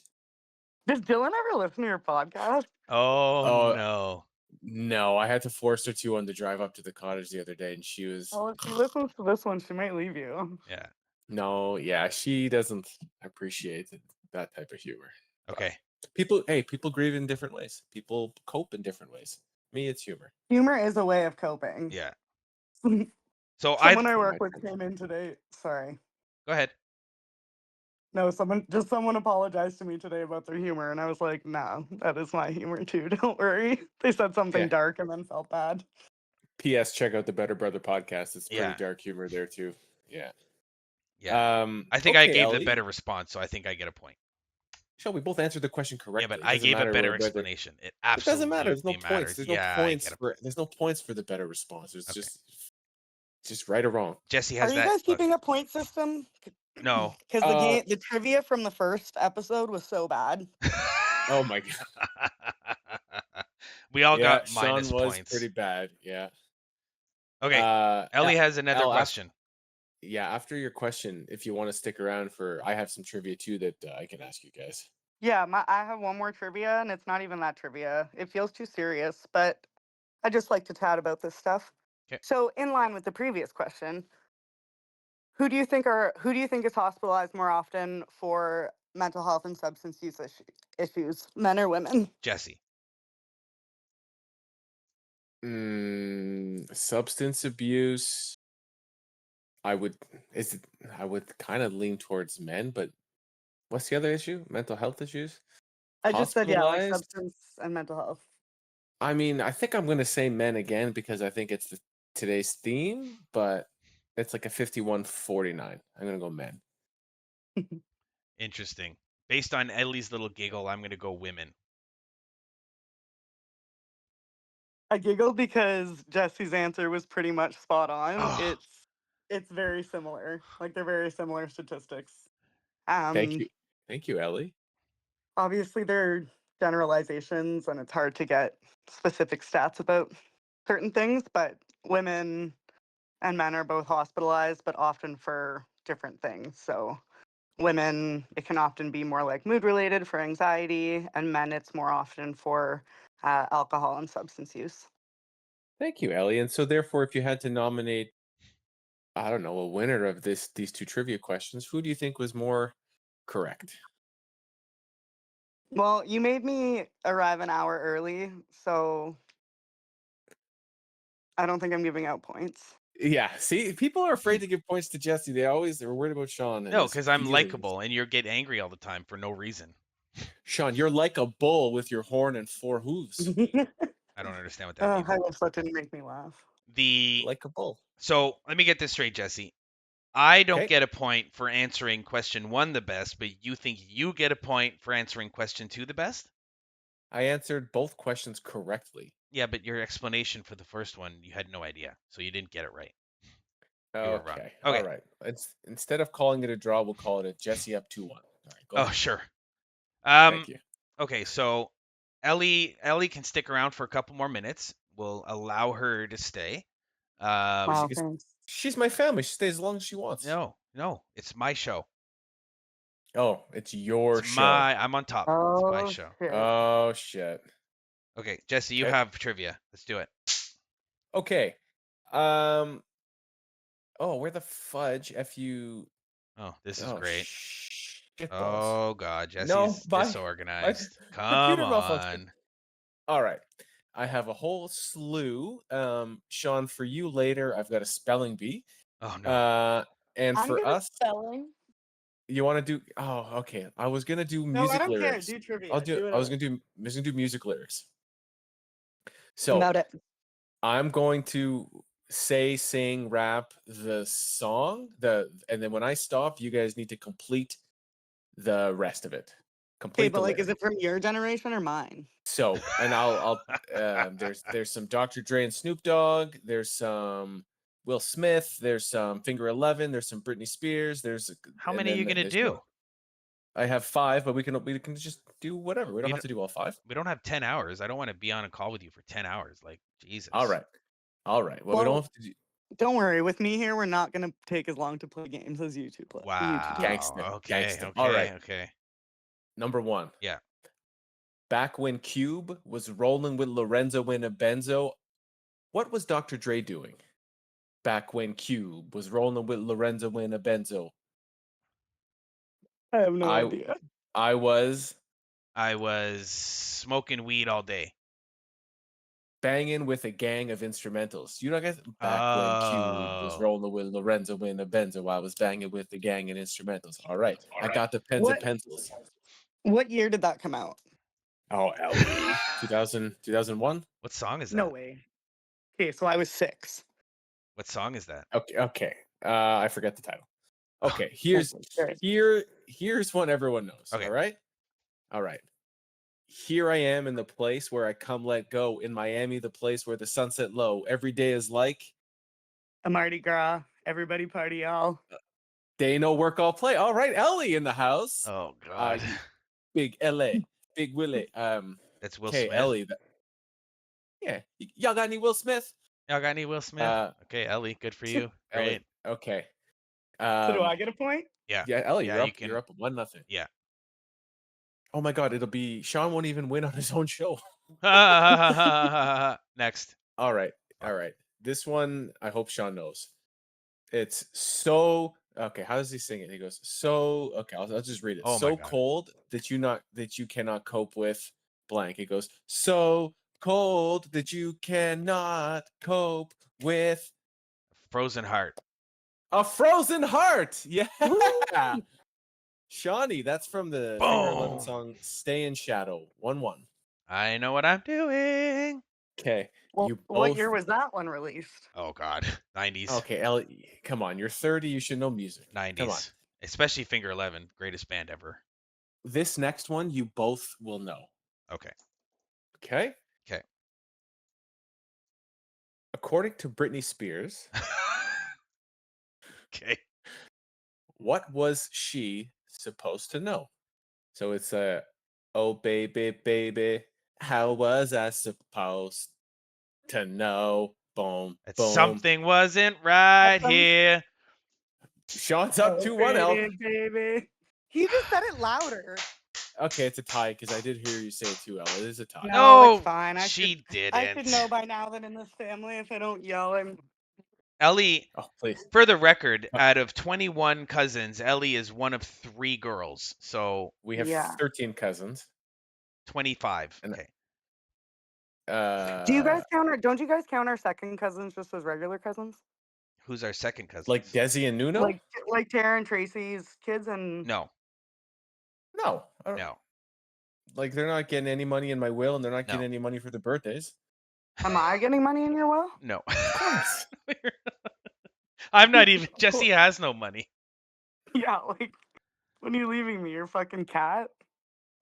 [SPEAKER 3] Does Dylan ever listen to your podcast?
[SPEAKER 1] Oh
[SPEAKER 2] Oh
[SPEAKER 1] no.
[SPEAKER 2] no, I had to force her to on the drive up to the cottage the other day, and she was
[SPEAKER 3] Well, if she listens to this one, she might leave you.
[SPEAKER 1] Yeah.
[SPEAKER 2] no, yeah, she doesn't appreciate that type of humor. But
[SPEAKER 1] Okay.
[SPEAKER 2] people grieve in different ways. People cope in different ways. Me, it's humor.
[SPEAKER 3] Humor is a way of coping.
[SPEAKER 1] Yeah. So
[SPEAKER 3] Someone
[SPEAKER 1] I've
[SPEAKER 3] I
[SPEAKER 2] For
[SPEAKER 3] work
[SPEAKER 2] my
[SPEAKER 3] with came in today. Sorry.
[SPEAKER 1] Go ahead.
[SPEAKER 3] No, someone apologized to me today about their humor, and I was like, "No, that is my humor too. Don't worry." They said something
[SPEAKER 2] Yeah.
[SPEAKER 3] dark and then felt bad.
[SPEAKER 2] P.S. Check out the Better Brother podcast. It's pretty
[SPEAKER 1] Yeah.
[SPEAKER 2] dark humor there too. Yeah.
[SPEAKER 1] Yeah. I think I
[SPEAKER 2] Okay,
[SPEAKER 1] gave the
[SPEAKER 2] Ellie.
[SPEAKER 1] better response, so I think I get a point.
[SPEAKER 2] Sean, we both answered the question
[SPEAKER 1] Yeah, but
[SPEAKER 2] correctly. It
[SPEAKER 1] I
[SPEAKER 2] doesn't
[SPEAKER 1] gave a
[SPEAKER 2] matter
[SPEAKER 1] better
[SPEAKER 2] whether
[SPEAKER 1] explanation. It
[SPEAKER 2] it doesn't matter. There's no
[SPEAKER 1] absolutely
[SPEAKER 2] points.
[SPEAKER 1] matters.
[SPEAKER 2] There's no
[SPEAKER 1] Yeah, I
[SPEAKER 2] points
[SPEAKER 1] get a
[SPEAKER 2] for
[SPEAKER 1] point.
[SPEAKER 2] there's no points for the better response. It's
[SPEAKER 1] Okay.
[SPEAKER 2] just right or wrong.
[SPEAKER 1] Jesse
[SPEAKER 3] Are
[SPEAKER 1] has
[SPEAKER 3] you
[SPEAKER 1] that.
[SPEAKER 3] guys keeping a point system?
[SPEAKER 1] No.
[SPEAKER 3] Because
[SPEAKER 2] Uh
[SPEAKER 3] the trivia from the first episode was so bad.
[SPEAKER 2] oh my god.
[SPEAKER 1] We all
[SPEAKER 2] Yeah,
[SPEAKER 1] got
[SPEAKER 2] Sean
[SPEAKER 1] minus
[SPEAKER 2] was
[SPEAKER 1] points.
[SPEAKER 2] pretty bad. Yeah.
[SPEAKER 1] Okay. Ellie has another
[SPEAKER 2] L after,
[SPEAKER 1] question.
[SPEAKER 2] yeah, after your question, if you want to stick around for, I have some trivia too that I can ask you guys.
[SPEAKER 3] Yeah, I have one more trivia, and it's not even that trivia. It feels too serious, but I just like to chat about this stuff.
[SPEAKER 1] Okay.
[SPEAKER 3] So, in line with the previous question, who do you think is hospitalized more often for mental health and substance use issues, men or women?
[SPEAKER 1] Jesse.
[SPEAKER 2] Substance abuse. I would is it, I would kind of lean towards men, but what's the other issue? Mental health issues?
[SPEAKER 3] I just said yeah, like
[SPEAKER 2] Hospitalized?
[SPEAKER 3] substance and mental health.
[SPEAKER 2] I mean, I think I'm gonna say men again because I think it's today's theme, but it's like a 51-49. I'm gonna go men.
[SPEAKER 1] Interesting. Based on Ellie's little giggle, I'm going to go women.
[SPEAKER 3] I giggled because Jesse's answer was pretty much spot on.
[SPEAKER 1] Oh,
[SPEAKER 3] It's very similar. Like they're very similar statistics.
[SPEAKER 2] Thank
[SPEAKER 3] Um
[SPEAKER 2] you. Thank you, Ellie.
[SPEAKER 3] Obviously they're generalizations and it's hard to get specific stats about certain things, but women and men are both hospitalized, but often for different things. So women, it can often be more like mood related for anxiety, and men, it's more often for alcohol and substance use.
[SPEAKER 2] Thank you, Ellie. And so therefore, if you had to nominate, I don't know, a winner of these two trivia questions, who do you think was more correct?
[SPEAKER 3] Well, you made me arrive an hour early, so I don't think I'm giving out points.
[SPEAKER 2] Yeah, see, people are afraid to give points to Jesse. They're worried about Sean and
[SPEAKER 1] no,
[SPEAKER 2] his
[SPEAKER 1] because I'm
[SPEAKER 2] feelings.
[SPEAKER 1] likable and you get angry all the time for no reason.
[SPEAKER 2] Sean, you're like a bull with your horn and four hooves.
[SPEAKER 1] I don't understand what that means.
[SPEAKER 3] I guess that didn't make me laugh.
[SPEAKER 1] The
[SPEAKER 2] Like a bull.
[SPEAKER 1] So let me get this straight, Jesse. I don't
[SPEAKER 2] Okay.
[SPEAKER 1] get a point for answering question 1 the best, but you think you get a point for answering question 2 the best?
[SPEAKER 2] I answered both questions correctly.
[SPEAKER 1] Yeah, but your explanation for the first one, you had no idea, so you didn't get it right. You were wrong.
[SPEAKER 2] Okay. All
[SPEAKER 1] Okay.
[SPEAKER 2] right. Instead of calling it a draw, we'll call it a Jesse up 2-1. All right, go
[SPEAKER 1] Oh,
[SPEAKER 2] ahead.
[SPEAKER 1] sure.
[SPEAKER 2] Thank you.
[SPEAKER 1] Okay, so Ellie can stick around for a couple more minutes. We'll allow her to stay.
[SPEAKER 3] Wow, thanks.
[SPEAKER 2] She's my family. She stays as long as she wants.
[SPEAKER 1] No, it's my show.
[SPEAKER 2] Oh, it's your show.
[SPEAKER 1] I'm on top. It's my
[SPEAKER 3] Oh
[SPEAKER 1] show.
[SPEAKER 3] shit.
[SPEAKER 2] Oh shit.
[SPEAKER 1] Okay, Jesse, you
[SPEAKER 2] Okay.
[SPEAKER 1] have trivia. Let's do it.
[SPEAKER 2] Okay. Um. Oh, where the fudge?
[SPEAKER 1] Oh, this is
[SPEAKER 2] Oh
[SPEAKER 1] great.
[SPEAKER 2] shit balls.
[SPEAKER 1] Oh God,
[SPEAKER 2] No,
[SPEAKER 1] Jesse's
[SPEAKER 2] my
[SPEAKER 1] disorganized. Come
[SPEAKER 2] computer malfunctioned.
[SPEAKER 1] on.
[SPEAKER 2] All right. I have a whole slew. Sean, for you later, I've got a spelling bee.
[SPEAKER 1] Oh no.
[SPEAKER 2] And
[SPEAKER 3] I'm
[SPEAKER 2] for
[SPEAKER 3] good at
[SPEAKER 2] us,
[SPEAKER 3] spelling.
[SPEAKER 2] you want to do? Oh, okay. I was gonna do
[SPEAKER 3] No, I
[SPEAKER 2] music
[SPEAKER 3] don't care.
[SPEAKER 2] lyrics.
[SPEAKER 3] Do trivia. Do
[SPEAKER 2] I was
[SPEAKER 3] whatever.
[SPEAKER 2] gonna do music lyrics. So
[SPEAKER 3] About it.
[SPEAKER 2] I'm going to sing, rap the song, and then when I stop, you guys need to complete the rest of it.
[SPEAKER 3] Okay,
[SPEAKER 2] Complete the
[SPEAKER 3] but like,
[SPEAKER 2] lyric.
[SPEAKER 3] is it from your generation or mine?
[SPEAKER 2] So, and I'll there's some Dr. Dre and Snoop Dogg. There's some Will Smith. There's some Finger 11. There's some Britney Spears.
[SPEAKER 1] How
[SPEAKER 2] And
[SPEAKER 1] many are you
[SPEAKER 2] then
[SPEAKER 1] gonna
[SPEAKER 2] there's more.
[SPEAKER 1] do?
[SPEAKER 2] I have 5, but we can just do whatever. We don't
[SPEAKER 1] We
[SPEAKER 2] have
[SPEAKER 1] don't,
[SPEAKER 2] to do all 5.
[SPEAKER 1] we don't have 10 hours. I don't want to be on a call with you for 10 hours. Like,
[SPEAKER 2] All
[SPEAKER 1] Jesus.
[SPEAKER 2] right. All right. Well, we don't
[SPEAKER 3] Well,
[SPEAKER 2] have to do
[SPEAKER 3] don't worry. With me here, we're not gonna take as long to play games as you two play. You two do.
[SPEAKER 2] gangster.
[SPEAKER 1] Wow. Okay.
[SPEAKER 2] Gangster. All right.
[SPEAKER 1] Okay.
[SPEAKER 2] Number 1.
[SPEAKER 1] Yeah.
[SPEAKER 2] Back when Cube was rolling with Lorenzo in a benzo, what was Dr. Dre doing? Back when Cube was rolling with Lorenzo in a benzo,
[SPEAKER 3] I have no
[SPEAKER 2] I
[SPEAKER 3] idea.
[SPEAKER 2] I was
[SPEAKER 1] I was smoking weed all day.
[SPEAKER 2] banging with a gang of instrumentals. You know, guys, back when Cube was
[SPEAKER 1] Oh.
[SPEAKER 2] rolling with Lorenzo in a benzo, I was banging with the gang and instrumentals. All right, I got the pens and
[SPEAKER 3] What
[SPEAKER 2] pencils.
[SPEAKER 3] what year did that come out?
[SPEAKER 2] Oh, Ellie, 2001.
[SPEAKER 1] What song is
[SPEAKER 3] No
[SPEAKER 1] that?
[SPEAKER 3] way. Okay, so I was 6.
[SPEAKER 1] What song is that?
[SPEAKER 2] Okay. I forget the title. Okay,
[SPEAKER 3] Okay, sure.
[SPEAKER 2] here's one everyone knows.
[SPEAKER 1] Okay.
[SPEAKER 2] All right. All right. Here I am in the place where I come let go. In Miami, the place where the sunset low. Every day is like
[SPEAKER 3] A Mardi Gras. Everybody party, y'all.
[SPEAKER 2] day no work all play. All right, Ellie in the house.
[SPEAKER 1] Oh God.
[SPEAKER 2] Big LA, Big Willie.
[SPEAKER 1] That's Will
[SPEAKER 2] Okay,
[SPEAKER 1] Smith.
[SPEAKER 2] Ellie. Yeah, y'all got any Will Smith?
[SPEAKER 1] Y'all got any Will Smith? Okay, Ellie, good for you.
[SPEAKER 2] Ellie.
[SPEAKER 1] Great.
[SPEAKER 2] Okay.
[SPEAKER 3] So do I get a point?
[SPEAKER 1] Yeah.
[SPEAKER 2] Yeah, Ellie,
[SPEAKER 1] Yeah,
[SPEAKER 2] you're
[SPEAKER 1] you
[SPEAKER 2] up.
[SPEAKER 1] can.
[SPEAKER 2] You're up 1-0.
[SPEAKER 1] Yeah.
[SPEAKER 2] Oh my God, it'll be Sean won't even win on his own show.
[SPEAKER 1] Next.
[SPEAKER 2] All right,
[SPEAKER 1] Fuck.
[SPEAKER 2] all right. This one, I hope Sean knows. It's so okay. How does he sing it? He goes so okay. I'll just read it.
[SPEAKER 1] Oh my
[SPEAKER 2] So
[SPEAKER 1] God.
[SPEAKER 2] cold that you cannot cope with blank. It goes so cold that you cannot cope with
[SPEAKER 1] Frozen Heart.
[SPEAKER 2] a frozen heart. Yeah,
[SPEAKER 3] Woo!
[SPEAKER 2] Shawnee. That's from the Finger 11
[SPEAKER 1] Boom.
[SPEAKER 2] song "Stay in Shadow." 1-1.
[SPEAKER 1] I know what I'm doing.
[SPEAKER 2] Okay,
[SPEAKER 3] Well,
[SPEAKER 2] you
[SPEAKER 3] what year
[SPEAKER 2] both.
[SPEAKER 3] was that one released?
[SPEAKER 1] Oh God. 90s.
[SPEAKER 2] Okay, Ellie, come on. You're 30. You should know music. Come on.
[SPEAKER 1] 90s. Especially Finger 11, greatest band ever.
[SPEAKER 2] This next one, you both will know.
[SPEAKER 1] Okay.
[SPEAKER 2] Okay.
[SPEAKER 1] Okay.
[SPEAKER 2] According to Britney Spears,
[SPEAKER 1] Okay.
[SPEAKER 2] what was she supposed to know? So it's a, oh baby, baby, how was I supposed to know? Boom,
[SPEAKER 1] That
[SPEAKER 2] boom.
[SPEAKER 1] something wasn't right
[SPEAKER 3] That sounds.
[SPEAKER 1] here.
[SPEAKER 2] Sean's up
[SPEAKER 3] Oh,
[SPEAKER 2] 2-1, El.
[SPEAKER 3] baby, baby. He just said it louder.
[SPEAKER 2] Okay, it's a tie because I did hear you say it too, El. It is a tie.
[SPEAKER 3] No, it's
[SPEAKER 1] No,
[SPEAKER 3] fine.
[SPEAKER 1] she
[SPEAKER 3] I should
[SPEAKER 1] didn't.
[SPEAKER 3] know by now that in this family, if I don't yell, I'm.
[SPEAKER 1] Ellie,
[SPEAKER 2] Oh, please.
[SPEAKER 1] for the record, out of 21 cousins, Ellie is one of 3 girls. So
[SPEAKER 2] We have
[SPEAKER 3] Yeah.
[SPEAKER 2] 13 cousins.
[SPEAKER 1] 25.
[SPEAKER 2] And
[SPEAKER 1] Okay.
[SPEAKER 3] Do you guys count our? Don't you guys count our second cousins just as regular cousins?
[SPEAKER 1] Who's our second
[SPEAKER 2] like
[SPEAKER 1] cousins?
[SPEAKER 2] Desi and Nuno?
[SPEAKER 3] Like Tara and Tracy's kids and.
[SPEAKER 1] No,
[SPEAKER 2] No. I don't,
[SPEAKER 1] no,
[SPEAKER 2] like they're not getting any money in my will and they're not
[SPEAKER 1] no,
[SPEAKER 2] getting any money for their birthdays.
[SPEAKER 3] Am I getting money in your will?
[SPEAKER 1] no.
[SPEAKER 2] Of course.
[SPEAKER 1] I'm not even. Jesse has no money.
[SPEAKER 3] Yeah, like when are you leaving me? Your fucking cat?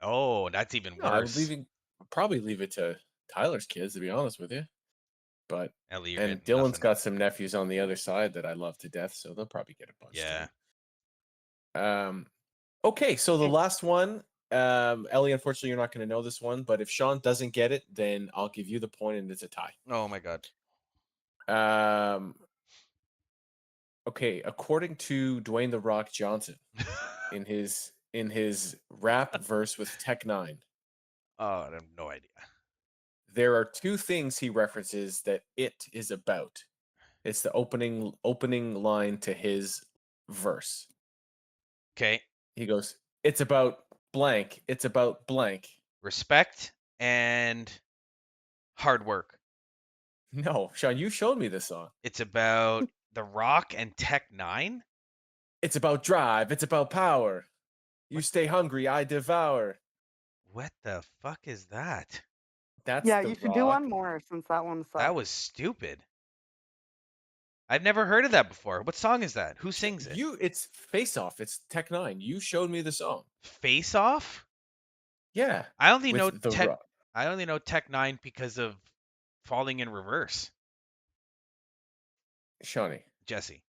[SPEAKER 1] Oh, that's even
[SPEAKER 2] No, I would
[SPEAKER 1] worse.
[SPEAKER 2] probably leave it to Tyler's kids, to be honest with you. But
[SPEAKER 1] Ellie, you're
[SPEAKER 2] and
[SPEAKER 1] getting
[SPEAKER 2] Dylan's
[SPEAKER 1] nothing.
[SPEAKER 2] got some nephews on the other side that I love to death, so they'll probably get a bunch
[SPEAKER 1] Yeah.
[SPEAKER 2] too. Okay, so the last one, Ellie, unfortunately, you're not going to know this one, but if Sean doesn't get it, then I'll give you the point and it's a tie.
[SPEAKER 1] Oh my God.
[SPEAKER 2] Okay, according to Dwayne the Rock Johnson in his rap verse with Tech Nine,
[SPEAKER 1] Oh, I have no idea.
[SPEAKER 2] there are 2 things he references that it is about. It's the opening line to his verse.
[SPEAKER 1] Okay.
[SPEAKER 2] He goes, "It's about blank. It's about blank."
[SPEAKER 1] Respect and hard work.
[SPEAKER 2] No, Sean, you showed me this song.
[SPEAKER 1] It's about The Rock and Tech Nine.
[SPEAKER 2] It's about drive. It's about power. You
[SPEAKER 1] What?
[SPEAKER 2] stay hungry, I devour.
[SPEAKER 1] What the fuck is that?
[SPEAKER 2] That's
[SPEAKER 3] Yeah,
[SPEAKER 2] the
[SPEAKER 3] you should do
[SPEAKER 2] Rock.
[SPEAKER 3] one more since that one sucked.
[SPEAKER 1] That was stupid. I've never heard of that before. What song is that? Who sings it?
[SPEAKER 2] It's Face Off. It's Tech Nine. You showed me the song.
[SPEAKER 1] Face Off?
[SPEAKER 2] Yeah,
[SPEAKER 1] I only know
[SPEAKER 2] with the
[SPEAKER 1] Tech.
[SPEAKER 2] Rock.
[SPEAKER 1] I only know Tech Nine because of Falling in Reverse.
[SPEAKER 2] Shawnee,
[SPEAKER 1] Jesse.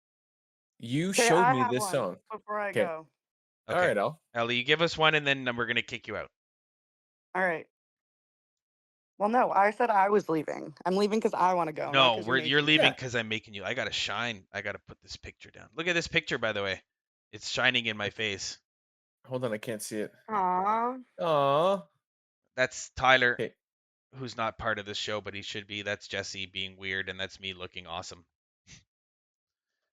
[SPEAKER 2] you
[SPEAKER 3] Okay,
[SPEAKER 2] showed
[SPEAKER 3] I
[SPEAKER 2] me
[SPEAKER 3] have
[SPEAKER 2] this
[SPEAKER 3] one
[SPEAKER 2] song.
[SPEAKER 3] before I
[SPEAKER 2] Okay.
[SPEAKER 3] go.
[SPEAKER 2] All
[SPEAKER 1] Okay.
[SPEAKER 2] right, Al.
[SPEAKER 1] Ellie, you give us one, and then we're gonna kick you out.
[SPEAKER 3] All right. Well, no, I said I was leaving. I'm leaving because I want to go, not
[SPEAKER 1] No,
[SPEAKER 3] because you're
[SPEAKER 1] you're
[SPEAKER 3] making me.
[SPEAKER 1] leaving
[SPEAKER 2] Yeah.
[SPEAKER 1] because I'm making you. I gotta shine. I gotta put this picture down. Look at this picture, by the way. It's shining in my face.
[SPEAKER 2] Hold on, I can't see it.
[SPEAKER 3] Aw.
[SPEAKER 2] Aw.
[SPEAKER 1] That's Tyler,
[SPEAKER 2] Okay.
[SPEAKER 1] who's not part of this show, but he should be. That's Jesse being weird, and that's me looking awesome.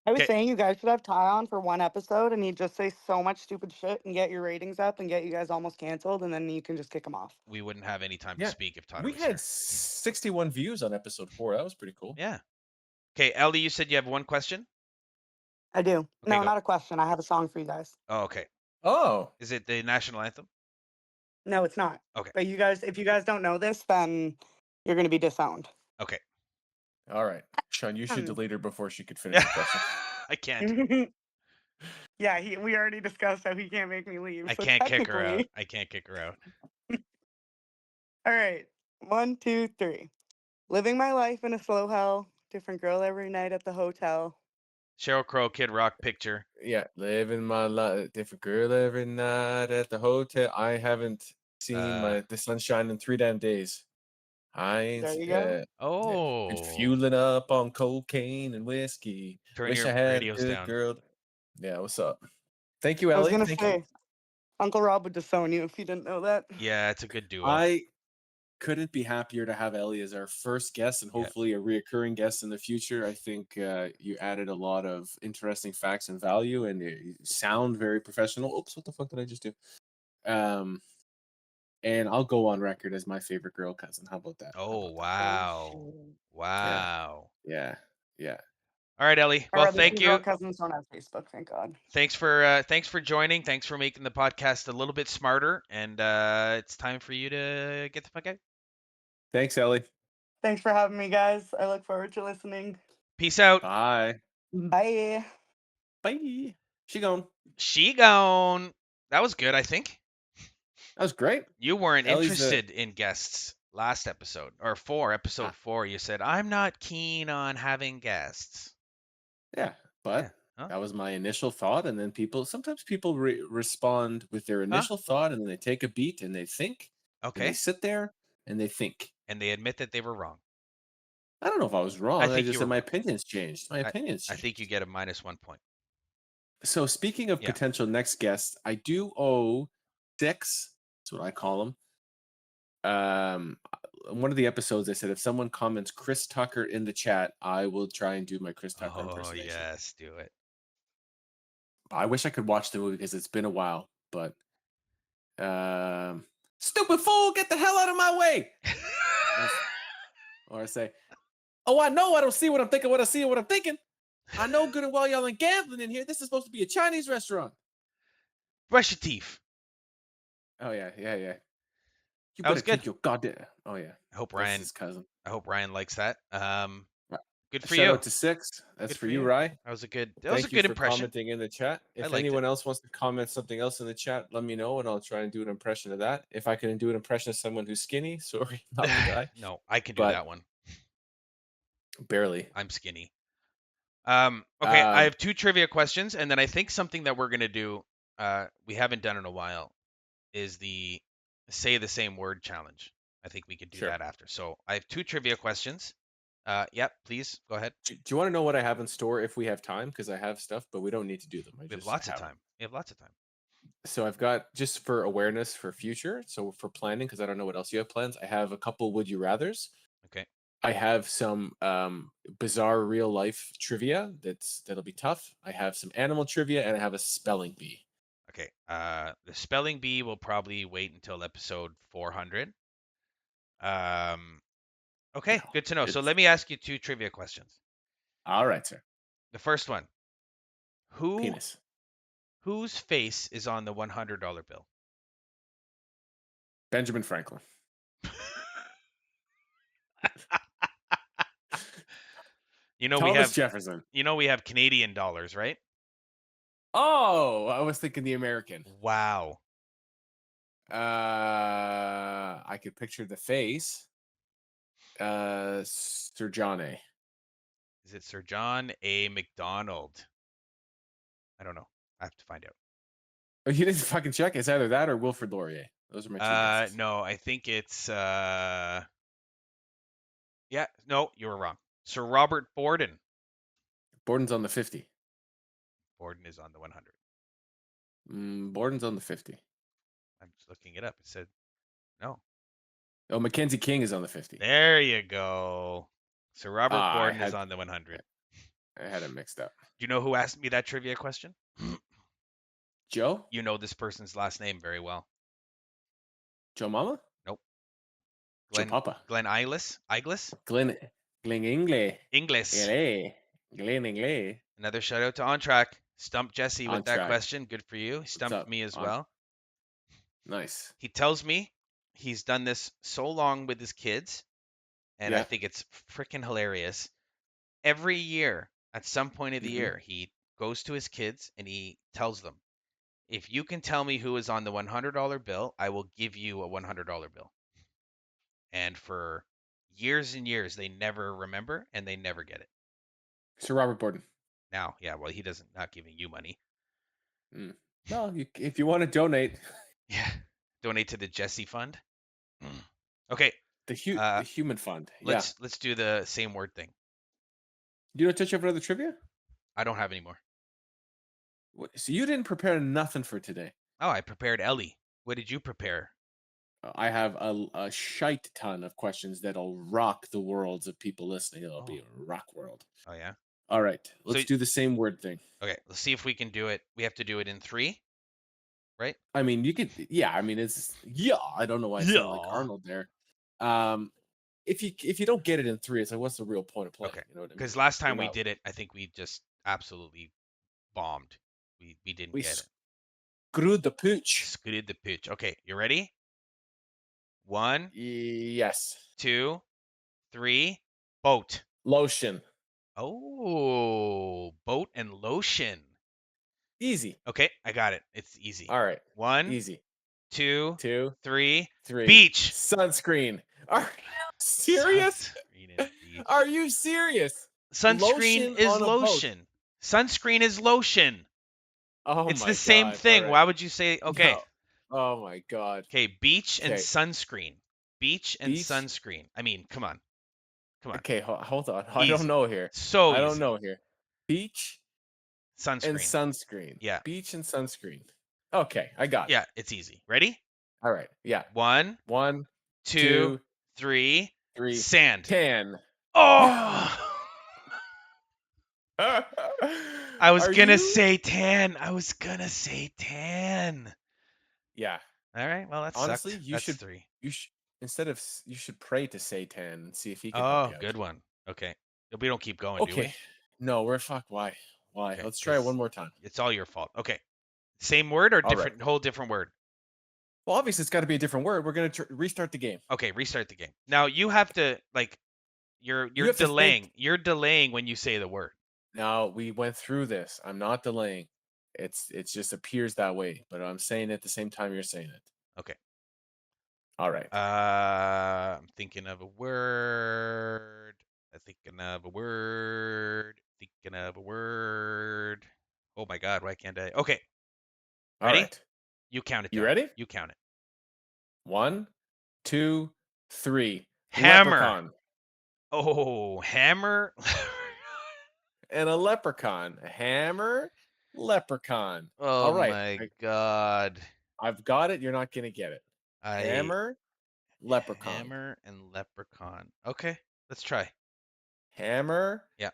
[SPEAKER 3] I was
[SPEAKER 1] Okay.
[SPEAKER 3] saying you guys should have Ty on for one episode and he'd just say so much stupid shit and get your ratings up and get you guys almost canceled and then you can just kick him off.
[SPEAKER 1] We wouldn't have any time
[SPEAKER 2] Yeah.
[SPEAKER 1] to speak if Tyler
[SPEAKER 2] We
[SPEAKER 1] was
[SPEAKER 2] had
[SPEAKER 1] here.
[SPEAKER 2] 61 views on episode 4. That was pretty cool.
[SPEAKER 1] Yeah. Okay, Ellie, you said you have one question?
[SPEAKER 3] I do.
[SPEAKER 1] Okay,
[SPEAKER 3] No,
[SPEAKER 1] go.
[SPEAKER 3] not a question. I have a song for you guys.
[SPEAKER 1] Oh, okay.
[SPEAKER 2] Oh.
[SPEAKER 1] Is it the national anthem?
[SPEAKER 3] No, it's not.
[SPEAKER 1] Okay.
[SPEAKER 3] But you guys, if you guys don't know this, then you're going to be disowned.
[SPEAKER 1] Okay.
[SPEAKER 2] All right. Sean, you should
[SPEAKER 3] Hmm.
[SPEAKER 2] delete her before she could finish the question.
[SPEAKER 1] I can't.
[SPEAKER 3] Yeah, we already discussed how he can't make me leave.
[SPEAKER 1] I
[SPEAKER 3] So
[SPEAKER 1] can't kick her out.
[SPEAKER 3] technically,
[SPEAKER 1] I can't kick her out.
[SPEAKER 3] all right. 1, 2, 3. Living my life in a slow hell. Different girl every night at the hotel.
[SPEAKER 1] Sheryl Crow, Kid Rock picture.
[SPEAKER 2] Yeah, living my life, different girl every night at the hotel. I haven't seen the sunshine in 3 damn days. I ain't
[SPEAKER 3] There you go.
[SPEAKER 2] yeah, been
[SPEAKER 1] Oh,
[SPEAKER 2] fueling up on cocaine and whiskey.
[SPEAKER 1] turn
[SPEAKER 2] Wish
[SPEAKER 1] your
[SPEAKER 2] I had a
[SPEAKER 1] radios
[SPEAKER 2] good
[SPEAKER 1] down.
[SPEAKER 2] girl. Yeah, what's up? Thank you,
[SPEAKER 3] I was
[SPEAKER 2] Ellie.
[SPEAKER 3] gonna
[SPEAKER 2] Thank you.
[SPEAKER 3] say, Uncle Rob would disown you if you didn't know that.
[SPEAKER 1] Yeah, it's a good duo.
[SPEAKER 2] I couldn't be happier to have Ellie as our first guest and
[SPEAKER 1] Yeah.
[SPEAKER 2] hopefully a reoccurring guest in the future. I think you added a lot of interesting facts and value, and you sound very professional. Oops, what the fuck did I just do? And I'll go on record as my favorite girl cousin. How about that? How
[SPEAKER 1] Oh,
[SPEAKER 2] about that?
[SPEAKER 3] Oh
[SPEAKER 1] wow.
[SPEAKER 3] shit.
[SPEAKER 2] Yeah,
[SPEAKER 1] Wow.
[SPEAKER 2] yeah, yeah.
[SPEAKER 1] All right, Ellie.
[SPEAKER 3] Our
[SPEAKER 1] Well,
[SPEAKER 3] other two
[SPEAKER 1] thank
[SPEAKER 3] girl
[SPEAKER 1] you.
[SPEAKER 3] cousins don't have Facebook, thank God.
[SPEAKER 1] Thanks for joining. Thanks for making the podcast a little bit smarter. And it's time for you to get the fuck out.
[SPEAKER 2] Thanks, Ellie.
[SPEAKER 3] Thanks for having me, guys. I look forward to listening.
[SPEAKER 1] Peace out.
[SPEAKER 2] Bye.
[SPEAKER 3] Bye.
[SPEAKER 2] Bye. She gone.
[SPEAKER 1] She gone. That was good, I think.
[SPEAKER 2] That was great.
[SPEAKER 1] You weren't
[SPEAKER 2] Ellie's
[SPEAKER 1] interested in guests last episode or episode
[SPEAKER 2] uh,
[SPEAKER 1] 4. You said, I'm not keen on having guests.
[SPEAKER 2] yeah,
[SPEAKER 1] Yeah.
[SPEAKER 2] but
[SPEAKER 1] Huh?
[SPEAKER 2] that was my initial thought, and then sometimes people respond with their
[SPEAKER 1] Huh?
[SPEAKER 2] initial thought, and then they take a beat and they think, and they
[SPEAKER 1] Okay.
[SPEAKER 2] sit there and they think.
[SPEAKER 1] And they admit that they were wrong.
[SPEAKER 2] I don't know if I was
[SPEAKER 1] I
[SPEAKER 2] wrong. I
[SPEAKER 1] think
[SPEAKER 2] just
[SPEAKER 1] you
[SPEAKER 2] said
[SPEAKER 1] were
[SPEAKER 2] my
[SPEAKER 1] wrong.
[SPEAKER 2] opinions changed. My opinions
[SPEAKER 1] I think you
[SPEAKER 2] changed.
[SPEAKER 1] get a -1 point.
[SPEAKER 2] So speaking of
[SPEAKER 1] Yeah.
[SPEAKER 2] potential next guests, I do owe 6. That's what I call them. One of the episodes I said if someone comments Chris Tucker in the chat, I will try and do my Chris Tucker
[SPEAKER 1] Oh,
[SPEAKER 2] impersonation.
[SPEAKER 1] yes, do it.
[SPEAKER 2] I wish I could watch the movie because it's been a while, but stupid fool, get the hell out of my way. Or I say, oh, I know I don't see what I'm thinking, what I see, what I'm thinking. I know good and well y'all ain't gambling in here. This is supposed to be a Chinese restaurant.
[SPEAKER 1] Brush your teeth.
[SPEAKER 2] Oh yeah, yeah, yeah. You
[SPEAKER 1] That was
[SPEAKER 2] better
[SPEAKER 1] good.
[SPEAKER 2] keep your goddamn. Oh yeah,
[SPEAKER 1] I hope
[SPEAKER 2] that's
[SPEAKER 1] Ryan
[SPEAKER 2] his cousin.
[SPEAKER 1] I hope Ryan likes that. Good for
[SPEAKER 2] Shout
[SPEAKER 1] you.
[SPEAKER 2] out to 6. That's
[SPEAKER 1] Good
[SPEAKER 2] for
[SPEAKER 1] for
[SPEAKER 2] you,
[SPEAKER 1] you.
[SPEAKER 2] Rye.
[SPEAKER 1] That was a
[SPEAKER 2] Thank you
[SPEAKER 1] good
[SPEAKER 2] for
[SPEAKER 1] impression.
[SPEAKER 2] commenting in the chat.
[SPEAKER 1] I
[SPEAKER 2] If
[SPEAKER 1] liked it.
[SPEAKER 2] anyone else wants to comment something else in the chat, let me know and I'll try and do an impression of that. If I can do an impression of someone who's skinny, sorry, not the guy,
[SPEAKER 1] No, I can do
[SPEAKER 2] but
[SPEAKER 1] that one.
[SPEAKER 2] barely.
[SPEAKER 1] I'm skinny. Okay, I
[SPEAKER 2] Um,
[SPEAKER 1] have 2 trivia questions, and then I think something that we're gonna do, we haven't done in a while, is the say the same word challenge. I think we could do
[SPEAKER 2] sure.
[SPEAKER 1] that after. So I have 2 trivia questions. Yep, please go ahead.
[SPEAKER 2] Do you want to know what I have in store if we have time? Because I have stuff, but we don't need to do them. I
[SPEAKER 1] We have
[SPEAKER 2] just
[SPEAKER 1] lots of
[SPEAKER 2] have them.
[SPEAKER 1] time. We have lots of time.
[SPEAKER 2] So I've got just for awareness for future. So for planning, because I don't know what else you have plans. I have a couple would you rather's.
[SPEAKER 1] Okay.
[SPEAKER 2] I have some bizarre real life trivia that'll be tough. I have some animal trivia and I have a spelling bee.
[SPEAKER 1] Okay. The spelling bee will probably wait until episode 400. Okay,
[SPEAKER 2] No,
[SPEAKER 1] good to know. So
[SPEAKER 2] it's
[SPEAKER 1] let me ask you 2 trivia questions.
[SPEAKER 2] all right, sir.
[SPEAKER 1] The first one: Who
[SPEAKER 2] Penis.
[SPEAKER 1] whose face is on the $100 bill?
[SPEAKER 2] Benjamin Franklin.
[SPEAKER 1] You know we
[SPEAKER 2] Thomas
[SPEAKER 1] have
[SPEAKER 2] Jefferson.
[SPEAKER 1] we have Canadian dollars, right?
[SPEAKER 2] Oh, I was thinking the American.
[SPEAKER 1] Wow.
[SPEAKER 2] I could picture the face. Sir John A.
[SPEAKER 1] Is it Sir John A. McDonald? I don't know. I have to find out.
[SPEAKER 2] Oh, you didn't fucking check. It's either that or Wilfrid Laurier. Those are my two guesses.
[SPEAKER 1] No, I think it's yeah, no, you were wrong. Sir Robert Borden.
[SPEAKER 2] Borden's on the 50.
[SPEAKER 1] Borden is on the 100.
[SPEAKER 2] Borden's on the 50.
[SPEAKER 1] I'm just looking it up. It said no.
[SPEAKER 2] Oh, Mackenzie King is on the 50.
[SPEAKER 1] There you go. Sir Robert
[SPEAKER 2] Ah,
[SPEAKER 1] Borden is on the 100.
[SPEAKER 2] I had it mixed up.
[SPEAKER 1] Do you know who asked me that trivia question?
[SPEAKER 2] Joe?
[SPEAKER 1] You know this person's last name very well.
[SPEAKER 2] Joe Mama?
[SPEAKER 1] Nope.
[SPEAKER 2] Joe Papa.
[SPEAKER 1] Glenn Iglis?
[SPEAKER 2] Glenn Ingley.
[SPEAKER 1] Inglis.
[SPEAKER 2] Glenn Ingley.
[SPEAKER 1] Another shout out to On Track. Stumped Jesse
[SPEAKER 2] On
[SPEAKER 1] with that
[SPEAKER 2] track.
[SPEAKER 1] question. Good for you. He
[SPEAKER 2] What's
[SPEAKER 1] stumped
[SPEAKER 2] up?
[SPEAKER 1] me as
[SPEAKER 2] On
[SPEAKER 1] well.
[SPEAKER 2] nice.
[SPEAKER 1] He tells me he's done this so long with his kids, and I
[SPEAKER 2] Yeah.
[SPEAKER 1] think it's freaking hilarious. Every year, at some point of the
[SPEAKER 2] Mhm.
[SPEAKER 1] year, he goes to his kids and he tells them, if you can tell me who is on the $100 bill, I will give you a $100 bill. And for years and years, they never remember and they never get it.
[SPEAKER 2] Sir Robert Borden.
[SPEAKER 1] Now, yeah, well, he doesn't not giving you money.
[SPEAKER 2] Well, if you want to donate,
[SPEAKER 1] Yeah, donate to the Jesse Fund. Okay,
[SPEAKER 2] the human fund. Yeah.
[SPEAKER 1] let's do the same word thing.
[SPEAKER 2] You don't touch up another trivia?
[SPEAKER 1] I don't have any more.
[SPEAKER 2] So you didn't prepare nothing for today.
[SPEAKER 1] Oh, I prepared Ellie. What did you prepare?
[SPEAKER 2] I have a shite ton of questions that'll rock the worlds of people listening. It'll be a rock world.
[SPEAKER 1] Oh yeah.
[SPEAKER 2] All right, let's do the same word thing.
[SPEAKER 1] Okay, let's see if we can do it. We have to do it in 3, right?
[SPEAKER 2] I mean, you could. Yeah, I mean, it's I don't know why I sound like Arnold there. If you don't get it in 3, it's like, what's the real point of playing?
[SPEAKER 1] Okay.
[SPEAKER 2] You know what I mean?
[SPEAKER 1] Because last time we did it, I think we just absolutely bombed. We didn't
[SPEAKER 2] We
[SPEAKER 1] get it.
[SPEAKER 2] Screwed the pooch.
[SPEAKER 1] Screwed the pooch. Okay, you ready? 1,
[SPEAKER 2] Yes.
[SPEAKER 1] 2, 3. Boat.
[SPEAKER 2] Lotion.
[SPEAKER 1] Oh, boat and lotion.
[SPEAKER 2] Easy.
[SPEAKER 1] Okay, I got it. It's easy.
[SPEAKER 2] All right.
[SPEAKER 1] 1,
[SPEAKER 2] Easy.
[SPEAKER 1] 2,
[SPEAKER 2] 2,
[SPEAKER 1] 3.
[SPEAKER 2] 3.
[SPEAKER 1] Beach.
[SPEAKER 2] Sunscreen. Are you serious?
[SPEAKER 1] Sunscreen and beach.
[SPEAKER 2] Are you serious?
[SPEAKER 1] Sunscreen
[SPEAKER 2] Lotion
[SPEAKER 1] is
[SPEAKER 2] on a boat.
[SPEAKER 1] lotion. Sunscreen is lotion.
[SPEAKER 2] Oh
[SPEAKER 1] It's
[SPEAKER 2] my
[SPEAKER 1] the same
[SPEAKER 2] God.
[SPEAKER 1] thing.
[SPEAKER 2] All right.
[SPEAKER 1] Why would you say okay?
[SPEAKER 2] No. Oh my God.
[SPEAKER 1] Okay, beach and
[SPEAKER 2] Okay.
[SPEAKER 1] sunscreen. Beach and
[SPEAKER 2] Beach?
[SPEAKER 1] sunscreen. I mean, come on. Come on.
[SPEAKER 2] Okay, hold on. I don't
[SPEAKER 1] Easy.
[SPEAKER 2] know here.
[SPEAKER 1] So
[SPEAKER 2] I don't
[SPEAKER 1] easy.
[SPEAKER 2] know here. Beach
[SPEAKER 1] Sunscreen.
[SPEAKER 2] and sunscreen.
[SPEAKER 1] Yeah.
[SPEAKER 2] Beach and sunscreen. Okay, I got it.
[SPEAKER 1] Yeah, it's easy. Ready?
[SPEAKER 2] All right. Yeah.
[SPEAKER 1] 1,
[SPEAKER 2] 1,
[SPEAKER 1] 2,
[SPEAKER 2] 2,
[SPEAKER 1] 3.
[SPEAKER 2] 3.
[SPEAKER 1] Sand.
[SPEAKER 2] Tan.
[SPEAKER 1] Oh! I was
[SPEAKER 2] Are
[SPEAKER 1] gonna
[SPEAKER 2] you?
[SPEAKER 1] say tan. I was gonna say tan.
[SPEAKER 2] Yeah.
[SPEAKER 1] All right. Well, that
[SPEAKER 2] Honestly,
[SPEAKER 1] sucked.
[SPEAKER 2] you
[SPEAKER 1] That's
[SPEAKER 2] should
[SPEAKER 1] 3.
[SPEAKER 2] you should you should pray to Satan and see if he can help
[SPEAKER 1] Oh,
[SPEAKER 2] you out.
[SPEAKER 1] good one. Okay. We don't keep going, do we?
[SPEAKER 2] Okay. No, we're fuck. Why?
[SPEAKER 1] Okay,
[SPEAKER 2] Let's try it
[SPEAKER 1] 'cause
[SPEAKER 2] one more time.
[SPEAKER 1] It's all your fault. Okay. Same word or
[SPEAKER 2] All right.
[SPEAKER 1] different? Whole different word.
[SPEAKER 2] Well, obviously it's got to be a different word. We're gonna restart the game.
[SPEAKER 1] Okay, restart the game. Now you have to like you're
[SPEAKER 2] You have to
[SPEAKER 1] delaying.
[SPEAKER 2] think.
[SPEAKER 1] You're delaying when you say the word.
[SPEAKER 2] Now we went through this. I'm not delaying. It just appears that way, but I'm saying it at the same time you're saying it.
[SPEAKER 1] Okay.
[SPEAKER 2] All right.
[SPEAKER 1] I'm thinking of a word. Thinking of a word. Thinking of a word. Oh my God, why can't I? Okay.
[SPEAKER 2] All
[SPEAKER 1] Ready?
[SPEAKER 2] right.
[SPEAKER 1] You count it down.
[SPEAKER 2] You ready?
[SPEAKER 1] You count it.
[SPEAKER 2] 1, 2, 3.
[SPEAKER 1] Hammer.
[SPEAKER 2] Leprechaun.
[SPEAKER 1] Oh, hammer.
[SPEAKER 2] And a leprechaun. A hammer. Leprechaun.
[SPEAKER 1] Oh
[SPEAKER 2] All right.
[SPEAKER 1] my God.
[SPEAKER 2] I've got it. You're not gonna get it. Hammer. Leprechaun.
[SPEAKER 1] Hammer and leprechaun. Okay, let's try.
[SPEAKER 2] Hammer.
[SPEAKER 1] Yeah.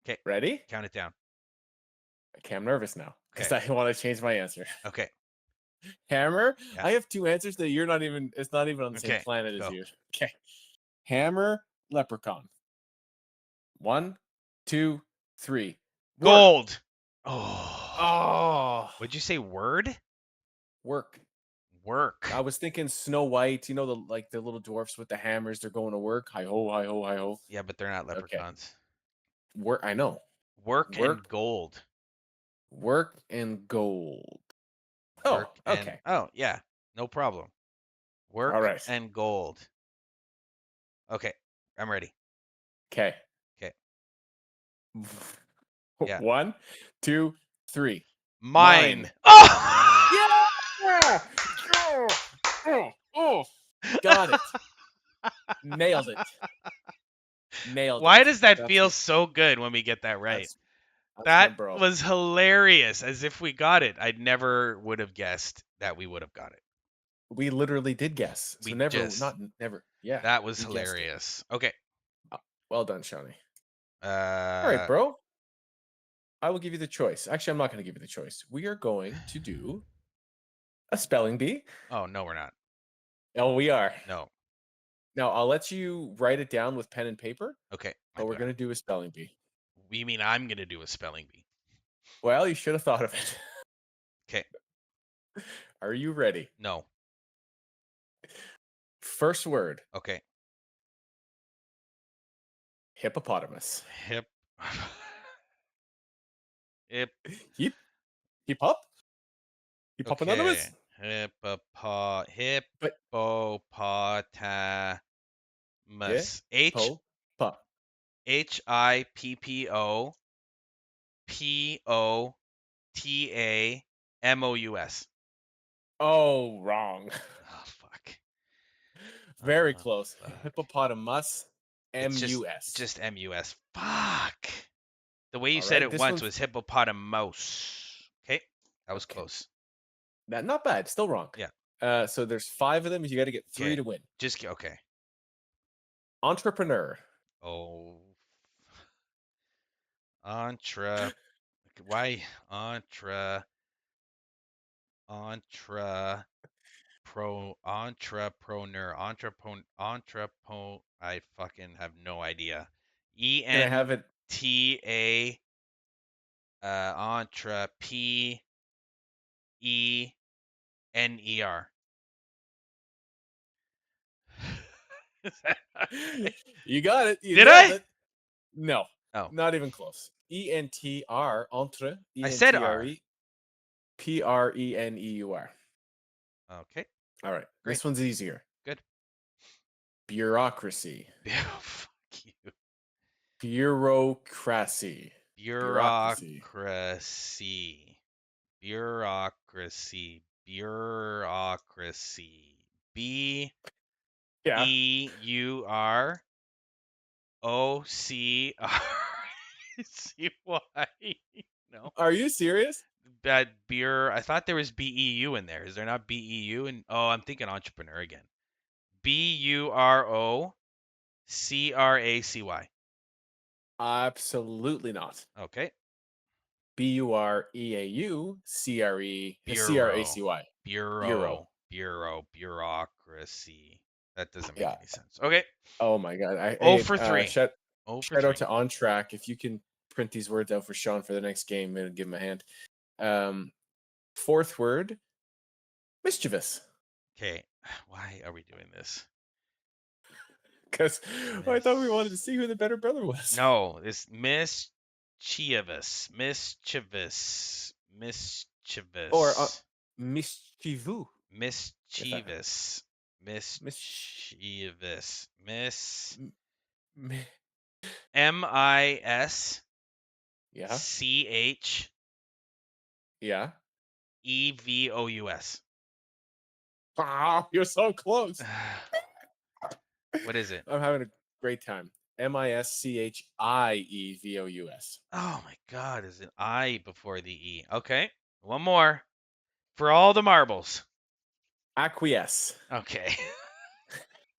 [SPEAKER 1] Okay.
[SPEAKER 2] Ready?
[SPEAKER 1] Count it down.
[SPEAKER 2] Okay, I'm nervous now because
[SPEAKER 1] Okay.
[SPEAKER 2] I want to change my answer.
[SPEAKER 1] Okay.
[SPEAKER 2] Hammer.
[SPEAKER 1] Yeah.
[SPEAKER 2] I have 2 answers that you're not even. It's not even on the same planet as you. Okay. Hammer. Leprechaun. 1, 2, 3. Work.
[SPEAKER 1] Gold. Oh.
[SPEAKER 2] Oh.
[SPEAKER 1] What'd you say? Word?
[SPEAKER 2] Work.
[SPEAKER 1] Work.
[SPEAKER 2] I was thinking Snow White. You know the little dwarfs with the hammers. They're going to work. Hi ho, hi ho, hi ho.
[SPEAKER 1] Yeah, but they're not leprechauns.
[SPEAKER 2] Work. I know.
[SPEAKER 1] Work and gold.
[SPEAKER 2] Work and gold.
[SPEAKER 1] Work
[SPEAKER 2] oh, okay.
[SPEAKER 1] Oh, yeah. No problem. Work
[SPEAKER 2] All right.
[SPEAKER 1] and gold. Okay, I'm ready.
[SPEAKER 2] Okay.
[SPEAKER 1] Okay. Yeah.
[SPEAKER 2] 1, 2, 3.
[SPEAKER 1] Mine.
[SPEAKER 2] Oh! Yeah! Oh! Got it. Nailed it. Nailed it.
[SPEAKER 1] Why does that feel so good when we get that right?
[SPEAKER 2] That
[SPEAKER 1] was hilarious. As if we got it. I never would have guessed that we would have got it.
[SPEAKER 2] We literally did guess. So never. Yeah.
[SPEAKER 1] That was hilarious. Okay.
[SPEAKER 2] Well done, Shawnee.
[SPEAKER 1] All
[SPEAKER 2] right, bro. I will give you the choice. Actually, I'm not going to give you the choice. We are going to do a spelling bee.
[SPEAKER 1] Oh, no, we're not.
[SPEAKER 2] Oh, we are.
[SPEAKER 1] No.
[SPEAKER 2] Now, I'll let you write it down with pen and paper.
[SPEAKER 1] Okay.
[SPEAKER 2] But we're going to do a spelling bee.
[SPEAKER 1] You mean I'm going to do a spelling bee?
[SPEAKER 2] Well, you should have thought of it.
[SPEAKER 1] Okay.
[SPEAKER 2] Are you ready?
[SPEAKER 1] No.
[SPEAKER 2] First word.
[SPEAKER 1] Okay.
[SPEAKER 2] Hippopotamus.
[SPEAKER 1] Hip.
[SPEAKER 2] Hip hip hop.
[SPEAKER 1] Okay.
[SPEAKER 2] Hippopotamus. But
[SPEAKER 1] Hippopotamus.
[SPEAKER 2] yeah, po pa.
[SPEAKER 1] Hippopotamous.
[SPEAKER 2] Oh, wrong.
[SPEAKER 1] Oh fuck.
[SPEAKER 2] Very
[SPEAKER 1] Oh
[SPEAKER 2] close.
[SPEAKER 1] fuck.
[SPEAKER 2] Hippopotamus.
[SPEAKER 1] It's just
[SPEAKER 2] M-U-S.
[SPEAKER 1] just mus. Fuck. The way you
[SPEAKER 2] All
[SPEAKER 1] said
[SPEAKER 2] right.
[SPEAKER 1] it
[SPEAKER 2] This
[SPEAKER 1] once
[SPEAKER 2] one's
[SPEAKER 1] was hippopotamus. Okay, that was
[SPEAKER 2] okay.
[SPEAKER 1] close.
[SPEAKER 2] Not bad. Still wrong.
[SPEAKER 1] Yeah.
[SPEAKER 2] So there's 5 of them. You got to get 3
[SPEAKER 1] Okay.
[SPEAKER 2] to win.
[SPEAKER 1] Okay.
[SPEAKER 2] Entrepreneur.
[SPEAKER 1] Oh. Entre. Why Entre. Entrepreneur. I fucking have no idea.
[SPEAKER 2] Can I have it?
[SPEAKER 1] ENTA. Entrepreneur. Is that not right?
[SPEAKER 2] You got it. You
[SPEAKER 1] Did
[SPEAKER 2] nailed
[SPEAKER 1] I?
[SPEAKER 2] it. No,
[SPEAKER 1] Oh,
[SPEAKER 2] not even close. E-N-T-R. Entre.
[SPEAKER 1] I said R.
[SPEAKER 2] E-N-T-R-E. P-R-E-N-E-U-R.
[SPEAKER 1] Okay,
[SPEAKER 2] All right.
[SPEAKER 1] great,
[SPEAKER 2] This one's easier.
[SPEAKER 1] good.
[SPEAKER 2] Bureaucracy.
[SPEAKER 1] Fuck you.
[SPEAKER 2] Bureaucracy. Bureaucracy.
[SPEAKER 1] Bureaucracy. Bureaucracy. Bureaucracy.
[SPEAKER 2] Yeah.
[SPEAKER 1] Bureaucracy. No.
[SPEAKER 2] Are you serious?
[SPEAKER 1] Bad beer. I thought there was BEU in there. Is there not BEU? And oh, I'm thinking entrepreneur again. Bureaucracy.
[SPEAKER 2] Absolutely not.
[SPEAKER 1] Okay.
[SPEAKER 2] Bureaucracy.
[SPEAKER 1] Bureau.
[SPEAKER 2] C-R-A-C-Y. Bureau.
[SPEAKER 1] Bureaucracy. That doesn't make
[SPEAKER 2] Yeah.
[SPEAKER 1] any sense. Okay.
[SPEAKER 2] Oh my god.
[SPEAKER 1] Oh for 3.
[SPEAKER 2] Shout
[SPEAKER 1] Oh for
[SPEAKER 2] out
[SPEAKER 1] 3.
[SPEAKER 2] to On Track. If you can print these words out for Sean for the next game and give him a hand. 4th word, mischievous.
[SPEAKER 1] Okay. Why are we doing this?
[SPEAKER 2] Because I thought we wanted to see who the better brother was.
[SPEAKER 1] No, this mischievous. Mischievous.
[SPEAKER 2] Or
[SPEAKER 1] Mischievous.
[SPEAKER 2] mischievous.
[SPEAKER 1] Mischievous.
[SPEAKER 2] Mis-
[SPEAKER 1] Mischievous.
[SPEAKER 2] mi- yeah.
[SPEAKER 1] MISCHEVOUS.
[SPEAKER 2] Yeah.
[SPEAKER 1] Ah,
[SPEAKER 2] You're so close.
[SPEAKER 1] what is it?
[SPEAKER 2] I'm having a great time. MISCHIEVOUS.
[SPEAKER 1] Oh my god, is an I before the E. Okay. One more. For all the marbles.
[SPEAKER 2] Acquiesce.
[SPEAKER 1] Okay.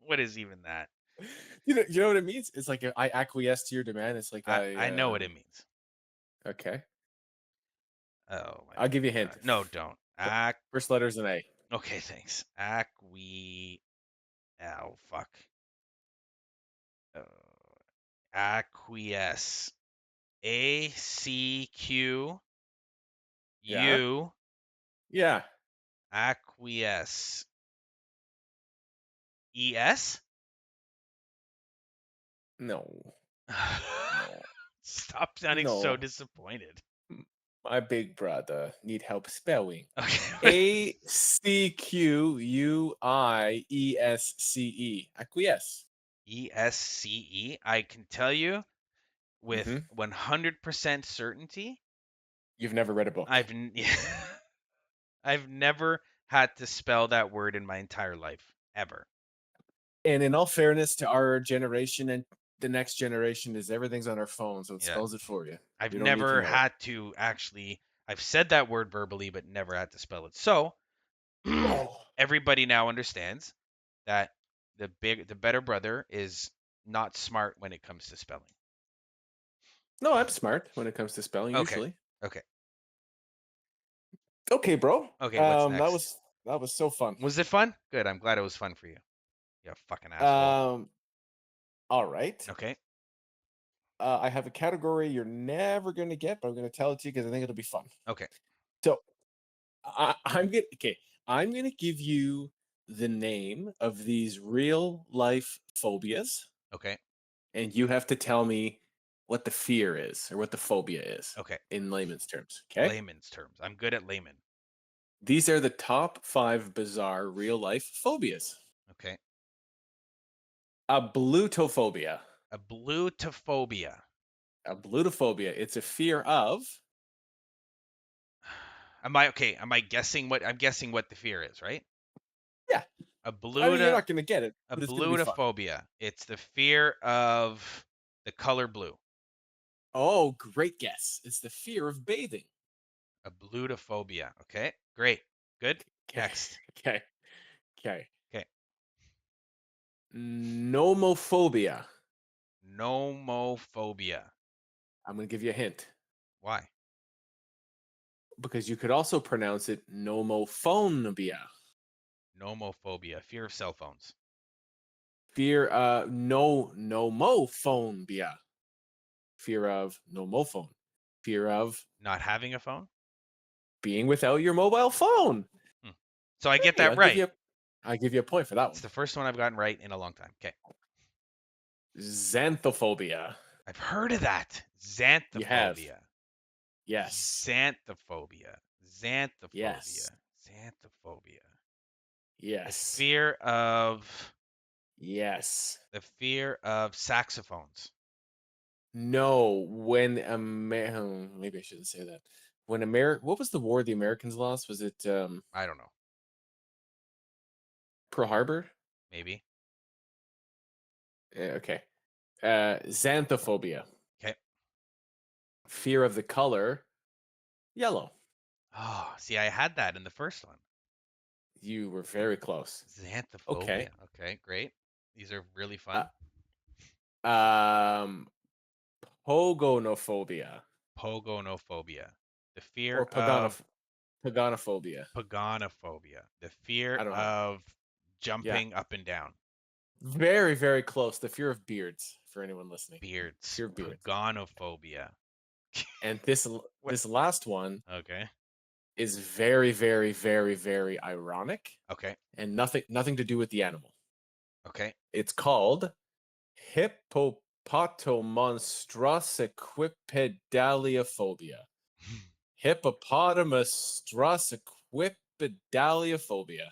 [SPEAKER 1] What is even that?
[SPEAKER 2] You know what it means? It's like I acquiesce to your demand. It's like
[SPEAKER 1] I know what it means.
[SPEAKER 2] Okay.
[SPEAKER 1] Oh my
[SPEAKER 2] I'll give you a hint.
[SPEAKER 1] god. No, don't.
[SPEAKER 2] First letter's an A.
[SPEAKER 1] Okay, thanks. Oh fuck. Uh, Acquiesce. ACQU.
[SPEAKER 2] Yeah. Yeah.
[SPEAKER 1] Acquiesce. ES?
[SPEAKER 2] No. No.
[SPEAKER 1] Stop sounding so
[SPEAKER 2] No.
[SPEAKER 1] disappointed.
[SPEAKER 2] My big brother need help spelling.
[SPEAKER 1] Okay.
[SPEAKER 2] ACQUIESCE. Acquiesce.
[SPEAKER 1] ESCE. I can tell you with
[SPEAKER 2] Mm-hmm.
[SPEAKER 1] 100% certainty,
[SPEAKER 2] You've never read a book.
[SPEAKER 1] I've never had to spell that word in my entire life ever.
[SPEAKER 2] And in all fairness to our generation and the next generation, is everything's on our phone, so it spells it for you.
[SPEAKER 1] I've
[SPEAKER 2] You don't need to
[SPEAKER 1] never
[SPEAKER 2] know
[SPEAKER 1] had to actually. I've said that word verbally, but never had to spell it. So
[SPEAKER 2] Oh.
[SPEAKER 1] everybody now understands that the better brother is not smart when it comes to spelling.
[SPEAKER 2] No, I'm smart when it comes to spelling.
[SPEAKER 1] Okay.
[SPEAKER 2] Usually.
[SPEAKER 1] Okay.
[SPEAKER 2] Okay, bro.
[SPEAKER 1] Okay. What's next?
[SPEAKER 2] That was so fun.
[SPEAKER 1] Was it fun? Good. I'm glad it was fun for you. You fucking asshole.
[SPEAKER 2] All right.
[SPEAKER 1] Okay.
[SPEAKER 2] I have a category you're never going to get, but I'm going to tell it to you because I think it'll be fun.
[SPEAKER 1] Okay.
[SPEAKER 2] So I'm going to give you the name of these real life phobias,
[SPEAKER 1] Okay.
[SPEAKER 2] and you have to tell me what the fear is or what the phobia is
[SPEAKER 1] Okay.
[SPEAKER 2] in layman's terms. Okay.
[SPEAKER 1] Layman's terms. I'm good at layman.
[SPEAKER 2] These are the top 5 bizarre real life phobias.
[SPEAKER 1] Okay.
[SPEAKER 2] A blutophobia.
[SPEAKER 1] A blutophobia.
[SPEAKER 2] A blutophobia. It's a fear of.
[SPEAKER 1] Am I okay? Am I guessing what I'm guessing what the fear is, right?
[SPEAKER 2] Yeah.
[SPEAKER 1] A
[SPEAKER 2] I mean, you're
[SPEAKER 1] bluta
[SPEAKER 2] not going to get it,
[SPEAKER 1] a
[SPEAKER 2] but it's going to be fun.
[SPEAKER 1] blutophobia. It's the fear of the color blue.
[SPEAKER 2] Oh, great guess. It's the fear of bathing.
[SPEAKER 1] A blutophobia. Okay. Great. Good.
[SPEAKER 2] Okay.
[SPEAKER 1] Next.
[SPEAKER 2] Okay. Okay.
[SPEAKER 1] Okay.
[SPEAKER 2] Nomophobia.
[SPEAKER 1] Nomophobia.
[SPEAKER 2] I'm going to give you a hint
[SPEAKER 1] Why?
[SPEAKER 2] because you could also pronounce it nomophobia.
[SPEAKER 1] Nomophobia. Fear of cell phones.
[SPEAKER 2] Fear nomophobia. Fear of nomophone. Fear of
[SPEAKER 1] Not having a phone?
[SPEAKER 2] being without your mobile phone.
[SPEAKER 1] Hmm. So I get
[SPEAKER 2] Hey,
[SPEAKER 1] that right.
[SPEAKER 2] I'll give you a point for that
[SPEAKER 1] It's
[SPEAKER 2] one.
[SPEAKER 1] the first one I've gotten right in a long time. Okay.
[SPEAKER 2] Xanthophobia.
[SPEAKER 1] I've heard of that.
[SPEAKER 2] You have.
[SPEAKER 1] Xanthophobia.
[SPEAKER 2] Yes.
[SPEAKER 1] Xanthophobia.
[SPEAKER 2] Yes.
[SPEAKER 1] Xanthophobia. Xanthophobia. The
[SPEAKER 2] Yes.
[SPEAKER 1] fear of
[SPEAKER 2] Yes.
[SPEAKER 1] the fear of saxophones.
[SPEAKER 2] No, when maybe I shouldn't say that. When what was the war the Americans lost? Was it
[SPEAKER 1] I don't know.
[SPEAKER 2] Pearl Harbor?
[SPEAKER 1] Maybe.
[SPEAKER 2] Okay. Xanthophobia.
[SPEAKER 1] Okay.
[SPEAKER 2] Fear of the color yellow.
[SPEAKER 1] Oh, see, I had that in the first one.
[SPEAKER 2] You were very close. Okay.
[SPEAKER 1] Xanthophobia. Okay, great. These are really
[SPEAKER 2] Uh,
[SPEAKER 1] fun.
[SPEAKER 2] um Pogonophobia
[SPEAKER 1] Pogonophobia. The fear
[SPEAKER 2] or
[SPEAKER 1] of
[SPEAKER 2] paganophobia.
[SPEAKER 1] paganophobia. The fear
[SPEAKER 2] I don't know.
[SPEAKER 1] of
[SPEAKER 2] Yeah.
[SPEAKER 1] jumping up and down.
[SPEAKER 2] Very, very close. The fear of beards for anyone listening.
[SPEAKER 1] Beards.
[SPEAKER 2] Fear of beards.
[SPEAKER 1] Paganophobia.
[SPEAKER 2] And
[SPEAKER 1] What?
[SPEAKER 2] this last one
[SPEAKER 1] Okay.
[SPEAKER 2] is very, very, very, very ironic
[SPEAKER 1] Okay.
[SPEAKER 2] and nothing to do with the animal.
[SPEAKER 1] Okay.
[SPEAKER 2] It's called hippopotomonstrosiquipedaliophobia. Hippopotamonstrosiquipedaliophobia.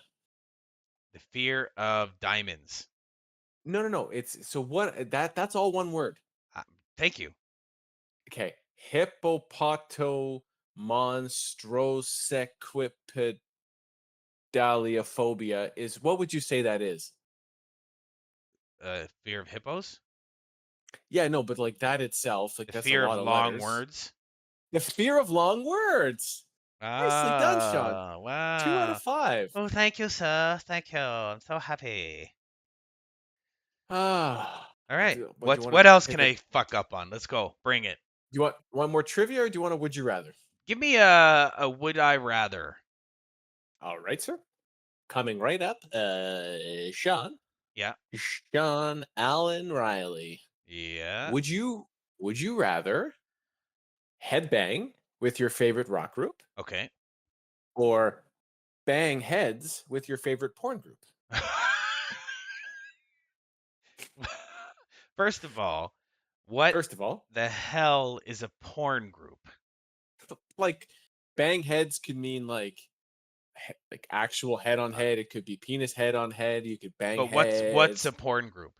[SPEAKER 1] The fear of diamonds.
[SPEAKER 2] No. It's so what that's all one word.
[SPEAKER 1] Uh, Thank you.
[SPEAKER 2] Okay. Hippopotomonstrosiquipedaliophobia is what would you say that is?
[SPEAKER 1] Fear of hippos.
[SPEAKER 2] Yeah, no, but like that itself, like
[SPEAKER 1] The
[SPEAKER 2] that's a
[SPEAKER 1] fear of
[SPEAKER 2] lot of
[SPEAKER 1] long
[SPEAKER 2] letters.
[SPEAKER 1] words.
[SPEAKER 2] The fear of long words. Nicely done, Sean.
[SPEAKER 1] Ah,
[SPEAKER 2] 2 out of
[SPEAKER 1] wow.
[SPEAKER 2] 5.
[SPEAKER 1] Oh, thank you, sir. Thank you. I'm so happy.
[SPEAKER 2] Ah,
[SPEAKER 1] All right.
[SPEAKER 2] what do you want
[SPEAKER 1] What
[SPEAKER 2] to
[SPEAKER 1] else
[SPEAKER 2] pick
[SPEAKER 1] can
[SPEAKER 2] a?
[SPEAKER 1] I fuck up on? Let's go. Bring it.
[SPEAKER 2] Do you want one more trivia, or do you want a would you rather?
[SPEAKER 1] Give me a would I rather.
[SPEAKER 2] All right, sir. Coming right up, Sean.
[SPEAKER 1] Yeah.
[SPEAKER 2] Sean Allen Riley.
[SPEAKER 1] Yeah.
[SPEAKER 2] Would you rather headbang with your favorite rock group
[SPEAKER 1] Okay.
[SPEAKER 2] or bang heads with your favorite porn group?
[SPEAKER 1] First of all, what
[SPEAKER 2] First of all,
[SPEAKER 1] the hell is a porn group?
[SPEAKER 2] like bang heads could mean like actual head on head. It could be penis head on head. You could bang
[SPEAKER 1] But what's
[SPEAKER 2] heads
[SPEAKER 1] a porn group?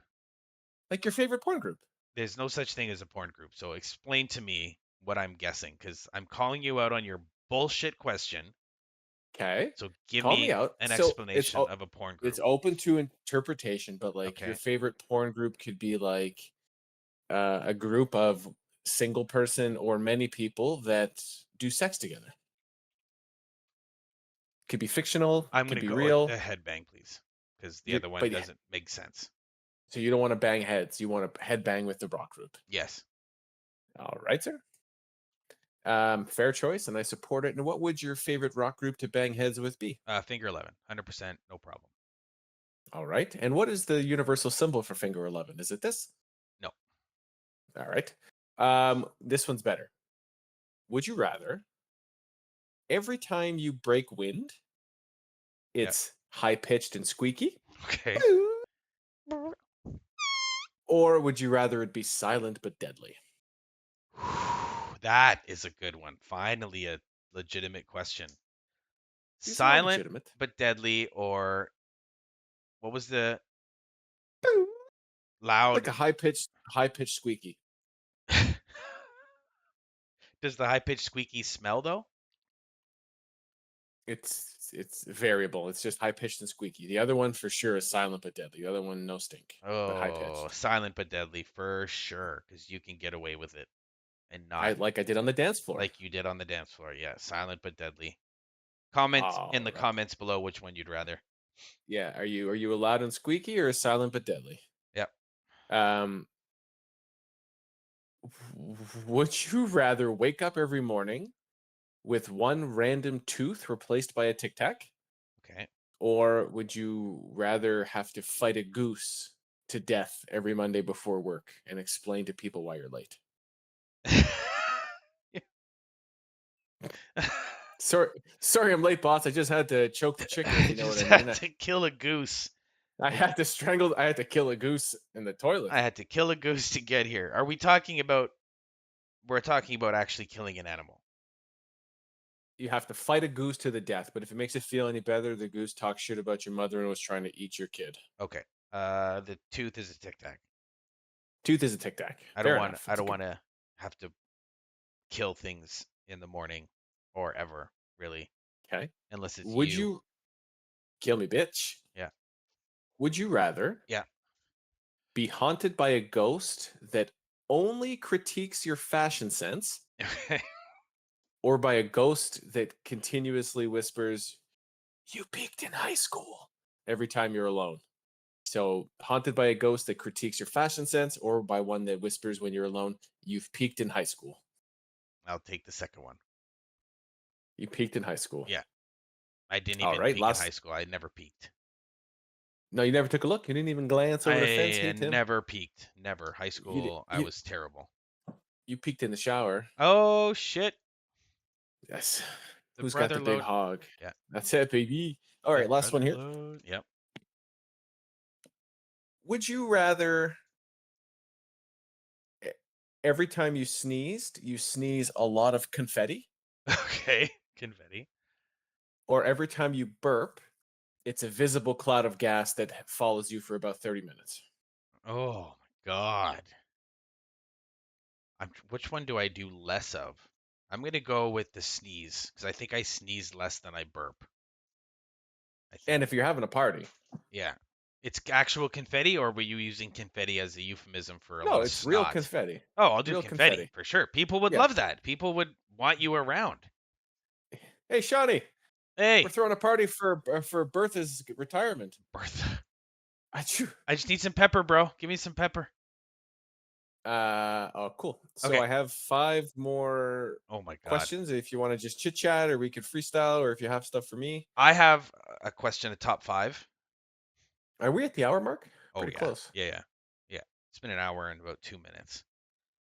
[SPEAKER 2] like your favorite porn group.
[SPEAKER 1] There's no such thing as a porn group. So explain to me what I'm guessing, because I'm calling you out on your bullshit question.
[SPEAKER 2] Okay,
[SPEAKER 1] So give
[SPEAKER 2] call me
[SPEAKER 1] me
[SPEAKER 2] out.
[SPEAKER 1] an
[SPEAKER 2] So
[SPEAKER 1] explanation of a porn
[SPEAKER 2] it's
[SPEAKER 1] group.
[SPEAKER 2] open to interpretation, but like your
[SPEAKER 1] Okay.
[SPEAKER 2] favorite porn group could be like a group of single person or many people that do sex together. Could be fictional,
[SPEAKER 1] I'm
[SPEAKER 2] could
[SPEAKER 1] gonna
[SPEAKER 2] be
[SPEAKER 1] go with
[SPEAKER 2] real.
[SPEAKER 1] a headbang, please, because the
[SPEAKER 2] You
[SPEAKER 1] other one
[SPEAKER 2] but
[SPEAKER 1] doesn't make sense.
[SPEAKER 2] so you don't want to bang heads. You want to headbang with the rock group.
[SPEAKER 1] Yes.
[SPEAKER 2] All right, sir. Fair choice, and I support it. And what would your favorite rock group to bang heads with be?
[SPEAKER 1] Finger 11, 100%, no problem.
[SPEAKER 2] All right. And what is the universal symbol for finger 11? Is it this?
[SPEAKER 1] No.
[SPEAKER 2] All right. This one's better. Would you rather every time you break wind,
[SPEAKER 1] Yeah.
[SPEAKER 2] it's high pitched and squeaky?
[SPEAKER 1] Okay.
[SPEAKER 2] Or would you rather it be silent but deadly?
[SPEAKER 1] That is a good one. Finally, a legitimate question.
[SPEAKER 2] These are all
[SPEAKER 1] Silent
[SPEAKER 2] legitimate.
[SPEAKER 1] but deadly, or what was the loud?
[SPEAKER 2] Like a high pitched squeaky.
[SPEAKER 1] Does the high pitched squeaky smell though?
[SPEAKER 2] It's variable. It's just high pitched and squeaky. The other one for sure is silent but deadly. The other one no stink, but high
[SPEAKER 1] Oh,
[SPEAKER 2] pitched.
[SPEAKER 1] silent but deadly for sure, because you can get away with it and
[SPEAKER 2] I
[SPEAKER 1] not
[SPEAKER 2] like I did on the dance floor.
[SPEAKER 1] like you did on the dance floor. Yeah, silent but deadly. Comment in
[SPEAKER 2] All
[SPEAKER 1] the
[SPEAKER 2] right.
[SPEAKER 1] comments below which one you'd rather.
[SPEAKER 2] Yeah. Are you a loud and squeaky or a silent but deadly?
[SPEAKER 1] Yep.
[SPEAKER 2] Um, would you rather wake up every morning with one random tooth replaced by a tic tac,
[SPEAKER 1] Okay.
[SPEAKER 2] or would you rather have to fight a goose to death every Monday before work and explain to people why you're late? Sorry, I'm late, boss. I just had to choke the chicken, if
[SPEAKER 1] I
[SPEAKER 2] you know what
[SPEAKER 1] just
[SPEAKER 2] I mean.
[SPEAKER 1] had to kill a goose.
[SPEAKER 2] I had to kill a goose in the toilet.
[SPEAKER 1] I had to kill a goose to get here. Are we talking about? We're talking about actually killing an animal.
[SPEAKER 2] You have to fight a goose to the death, but if it makes it feel any better, the goose talks shit about your mother and was trying to eat your kid.
[SPEAKER 1] Okay. The tooth is a tic tac.
[SPEAKER 2] Tooth is a tic tac. Fair enough.
[SPEAKER 1] I
[SPEAKER 2] It's a
[SPEAKER 1] don't
[SPEAKER 2] good.
[SPEAKER 1] want to have to kill things in the morning or ever, really,
[SPEAKER 2] Okay.
[SPEAKER 1] unless it's
[SPEAKER 2] Would
[SPEAKER 1] you.
[SPEAKER 2] you kill me, bitch?
[SPEAKER 1] Yeah.
[SPEAKER 2] Would you rather
[SPEAKER 1] Yeah.
[SPEAKER 2] be haunted by a ghost that only critiques your fashion sense,
[SPEAKER 1] Okay.
[SPEAKER 2] or by a ghost that continuously whispers, "You peaked in high school," every time you're alone? So, haunted by a ghost that critiques your fashion sense, or by one that whispers when you're alone, "You've peaked in high school."
[SPEAKER 1] I'll take the second one.
[SPEAKER 2] You peaked in high school.
[SPEAKER 1] Yeah. I didn't
[SPEAKER 2] All
[SPEAKER 1] even
[SPEAKER 2] right.
[SPEAKER 1] peak in high
[SPEAKER 2] Last.
[SPEAKER 1] school. I never peaked.
[SPEAKER 2] No, you never took a look. You didn't even glance over the fence.
[SPEAKER 1] I
[SPEAKER 2] Hey, Tim.
[SPEAKER 1] never peaked. Never. High
[SPEAKER 2] You
[SPEAKER 1] school, I
[SPEAKER 2] you
[SPEAKER 1] was terrible.
[SPEAKER 2] you peeked in the shower.
[SPEAKER 1] Oh shit.
[SPEAKER 2] Yes.
[SPEAKER 1] The
[SPEAKER 2] Who's got
[SPEAKER 1] brother
[SPEAKER 2] the big
[SPEAKER 1] load.
[SPEAKER 2] hog?
[SPEAKER 1] Yeah.
[SPEAKER 2] That's it, baby. All
[SPEAKER 1] The
[SPEAKER 2] right, last one
[SPEAKER 1] brother
[SPEAKER 2] here.
[SPEAKER 1] load. Yep.
[SPEAKER 2] Would you rather e- every time you sneeze a lot of confetti,
[SPEAKER 1] Okay. Confetti.
[SPEAKER 2] or every time you burp, it's a visible cloud of gas that follows you for about 30 minutes?
[SPEAKER 1] Oh my god. Which one do I do less of? I'm gonna go with the sneeze because I think I sneeze less than I burp. I think.
[SPEAKER 2] And if you're having a party,
[SPEAKER 1] Yeah. It's actual confetti, or were you using confetti as a euphemism for a lot
[SPEAKER 2] no,
[SPEAKER 1] of
[SPEAKER 2] it's real
[SPEAKER 1] snot?
[SPEAKER 2] confetti.
[SPEAKER 1] Oh, I'll do
[SPEAKER 2] Real
[SPEAKER 1] confetti
[SPEAKER 2] confetti.
[SPEAKER 1] for sure. People would
[SPEAKER 2] Yeah.
[SPEAKER 1] love that. People would want you around.
[SPEAKER 2] Hey, Shawnee, we're
[SPEAKER 1] Hey,
[SPEAKER 2] throwing a party for Bertha's retirement.
[SPEAKER 1] Bertha.
[SPEAKER 2] Achoo.
[SPEAKER 1] I just need some pepper, bro. Give me some pepper.
[SPEAKER 2] Oh, cool. So
[SPEAKER 1] Okay.
[SPEAKER 2] I have 5 more
[SPEAKER 1] Oh my god.
[SPEAKER 2] questions if you want to just chit chat, or we could freestyle, or if you have stuff for me.
[SPEAKER 1] I have a question, a top 5.
[SPEAKER 2] Are we at the hour mark?
[SPEAKER 1] Oh
[SPEAKER 2] Pretty
[SPEAKER 1] yeah.
[SPEAKER 2] close.
[SPEAKER 1] Yeah, yeah. Yeah. It's been an hour and about 2 minutes.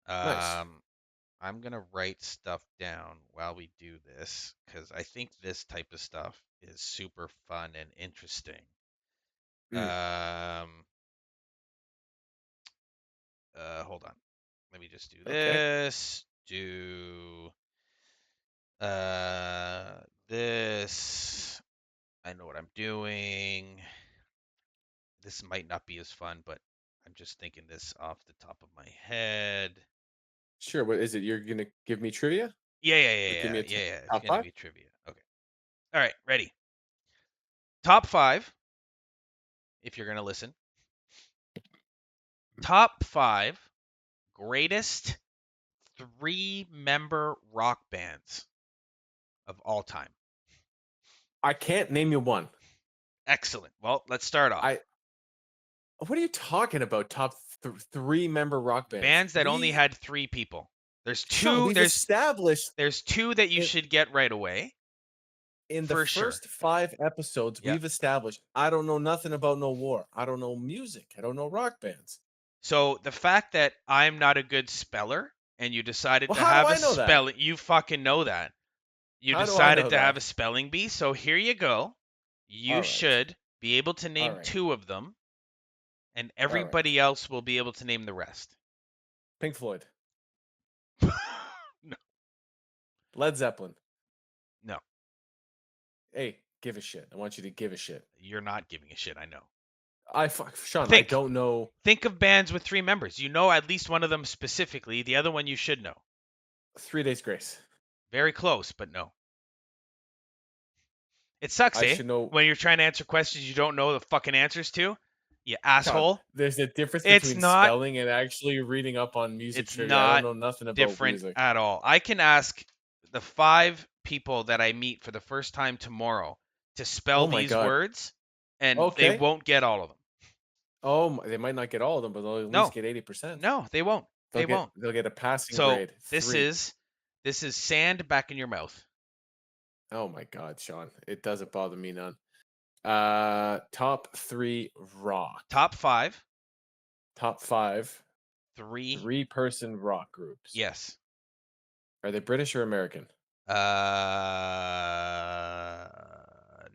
[SPEAKER 2] Nice.
[SPEAKER 1] I'm gonna write stuff down while we do this because I think this type of stuff is super fun and interesting.
[SPEAKER 2] Mm,
[SPEAKER 1] Hold on. Let me just do
[SPEAKER 2] okay.
[SPEAKER 1] this. Do this. I know what I'm doing. This might not be as fun, but I'm just thinking this off the top of my head.
[SPEAKER 2] Sure. What is it? You're gonna give me trivia,
[SPEAKER 1] Yeah, yeah,
[SPEAKER 2] or
[SPEAKER 1] yeah,
[SPEAKER 2] give me
[SPEAKER 1] yeah,
[SPEAKER 2] a
[SPEAKER 1] yeah, yeah. It's
[SPEAKER 2] top
[SPEAKER 1] gonna
[SPEAKER 2] five?
[SPEAKER 1] be trivia. Okay. All right, ready. Top 5, if you're gonna listen. Top 5 greatest 3-member rock bands of all time.
[SPEAKER 2] I can't name you one.
[SPEAKER 1] Excellent. Well, let's start off.
[SPEAKER 2] What are you talking about? Top 3-member rock bands.
[SPEAKER 1] Bands that only had 3 people. There's
[SPEAKER 2] Sean,
[SPEAKER 1] two.
[SPEAKER 2] we've established
[SPEAKER 1] There's 2 that you
[SPEAKER 2] in,
[SPEAKER 1] should get right away
[SPEAKER 2] in the
[SPEAKER 1] for sure.
[SPEAKER 2] first 5 episodes,
[SPEAKER 1] Yeah.
[SPEAKER 2] we've established I don't know nothing about no war. I don't know music. I don't know rock bands.
[SPEAKER 1] So the fact that I'm not a good speller and you decided
[SPEAKER 2] Well,
[SPEAKER 1] to
[SPEAKER 2] how do
[SPEAKER 1] have a
[SPEAKER 2] I know that?
[SPEAKER 1] spelling, you fucking know that. You
[SPEAKER 2] How do I
[SPEAKER 1] decided
[SPEAKER 2] know
[SPEAKER 1] to have
[SPEAKER 2] that?
[SPEAKER 1] a spelling bee. So here you go. You
[SPEAKER 2] All right.
[SPEAKER 1] should be able to
[SPEAKER 2] All
[SPEAKER 1] name
[SPEAKER 2] right.
[SPEAKER 1] 2 of them, and
[SPEAKER 2] All right.
[SPEAKER 1] everybody else will be able to name the rest.
[SPEAKER 2] Pink Floyd.
[SPEAKER 1] No.
[SPEAKER 2] Led Zeppelin.
[SPEAKER 1] No,
[SPEAKER 2] Hey, give a shit. I want you to give a shit.
[SPEAKER 1] you're not giving a shit. I know.
[SPEAKER 2] Sean, I
[SPEAKER 1] Think.
[SPEAKER 2] don't know.
[SPEAKER 1] Think of bands with 3 members. You know at least one of them specifically. The other one you should know.
[SPEAKER 2] 3 Days Grace.
[SPEAKER 1] Very close, but no. It sucks,
[SPEAKER 2] I
[SPEAKER 1] eh?
[SPEAKER 2] should know.
[SPEAKER 1] When you're trying to answer questions you don't know the fucking answers to. You
[SPEAKER 2] Sean,
[SPEAKER 1] asshole.
[SPEAKER 2] there's a difference
[SPEAKER 1] It's
[SPEAKER 2] between
[SPEAKER 1] not.
[SPEAKER 2] spelling and actually reading up on music
[SPEAKER 1] It's
[SPEAKER 2] trivia. I don't
[SPEAKER 1] not
[SPEAKER 2] know nothing about
[SPEAKER 1] different
[SPEAKER 2] music.
[SPEAKER 1] at all. I can ask the 5 people that I meet for the first time tomorrow to spell
[SPEAKER 2] Oh my
[SPEAKER 1] these
[SPEAKER 2] god.
[SPEAKER 1] words, and they
[SPEAKER 2] Okay.
[SPEAKER 1] won't get all of them.
[SPEAKER 2] Oh, they might not get all of them, but they'll at least
[SPEAKER 1] No,
[SPEAKER 2] get 80%.
[SPEAKER 1] no, they won't. They won't.
[SPEAKER 2] They'll get a passing
[SPEAKER 1] So
[SPEAKER 2] grade.
[SPEAKER 1] this
[SPEAKER 2] 3.
[SPEAKER 1] is sand back in your mouth.
[SPEAKER 2] Oh my god, Sean. It doesn't bother me none. Top 3 rock.
[SPEAKER 1] Top 5,
[SPEAKER 2] Top 5
[SPEAKER 1] 3.
[SPEAKER 2] 3-person rock groups.
[SPEAKER 1] Yes.
[SPEAKER 2] Are they British or American?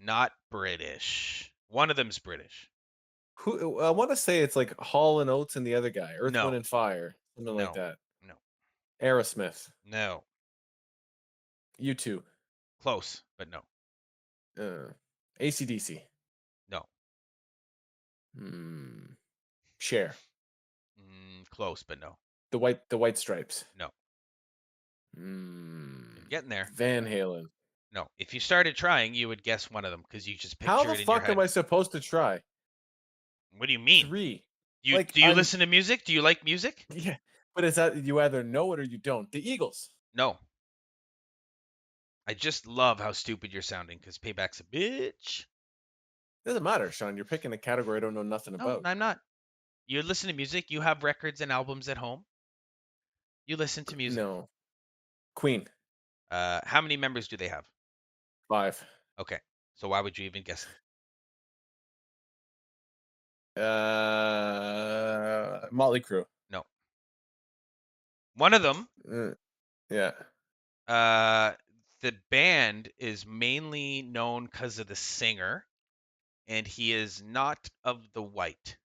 [SPEAKER 1] Not British. One of them's British.
[SPEAKER 2] Who I want to say it's like Hall and Oates and the other guy, Earth,
[SPEAKER 1] No.
[SPEAKER 2] Wind and Fire, something like
[SPEAKER 1] No.
[SPEAKER 2] that.
[SPEAKER 1] No.
[SPEAKER 2] Aerosmith,
[SPEAKER 1] No.
[SPEAKER 2] U2,
[SPEAKER 1] Close, but no.
[SPEAKER 2] AC/DC,
[SPEAKER 1] No.
[SPEAKER 2] Cher,
[SPEAKER 1] Close, but no.
[SPEAKER 2] the White Stripes,
[SPEAKER 1] No. You're getting there.
[SPEAKER 2] Van Halen.
[SPEAKER 1] No. If you started trying, you would guess one of them because you just
[SPEAKER 2] How
[SPEAKER 1] picture
[SPEAKER 2] the
[SPEAKER 1] it in your
[SPEAKER 2] fuck
[SPEAKER 1] head.
[SPEAKER 2] am I supposed to try?
[SPEAKER 1] What do you mean?
[SPEAKER 2] 3.
[SPEAKER 1] Do
[SPEAKER 2] Like,
[SPEAKER 1] you
[SPEAKER 2] I'm-
[SPEAKER 1] listen to music? Do you like music?
[SPEAKER 2] Yeah, but is that you either know it or you don't? The Eagles.
[SPEAKER 1] No. I just love how stupid you're sounding because Payback's a bitch.
[SPEAKER 2] Doesn't matter, Sean. You're picking a category I don't know nothing
[SPEAKER 1] No,
[SPEAKER 2] about.
[SPEAKER 1] I'm not. You listen to music. You have records and albums at home. You listen to music.
[SPEAKER 2] No. Queen.
[SPEAKER 1] How many members do they have?
[SPEAKER 2] 5.
[SPEAKER 1] Okay. So why would you even guess them?
[SPEAKER 2] Motley Crue.
[SPEAKER 1] No. One of them,
[SPEAKER 2] Yeah.
[SPEAKER 1] the band is mainly known because of the singer, and he is not of the white.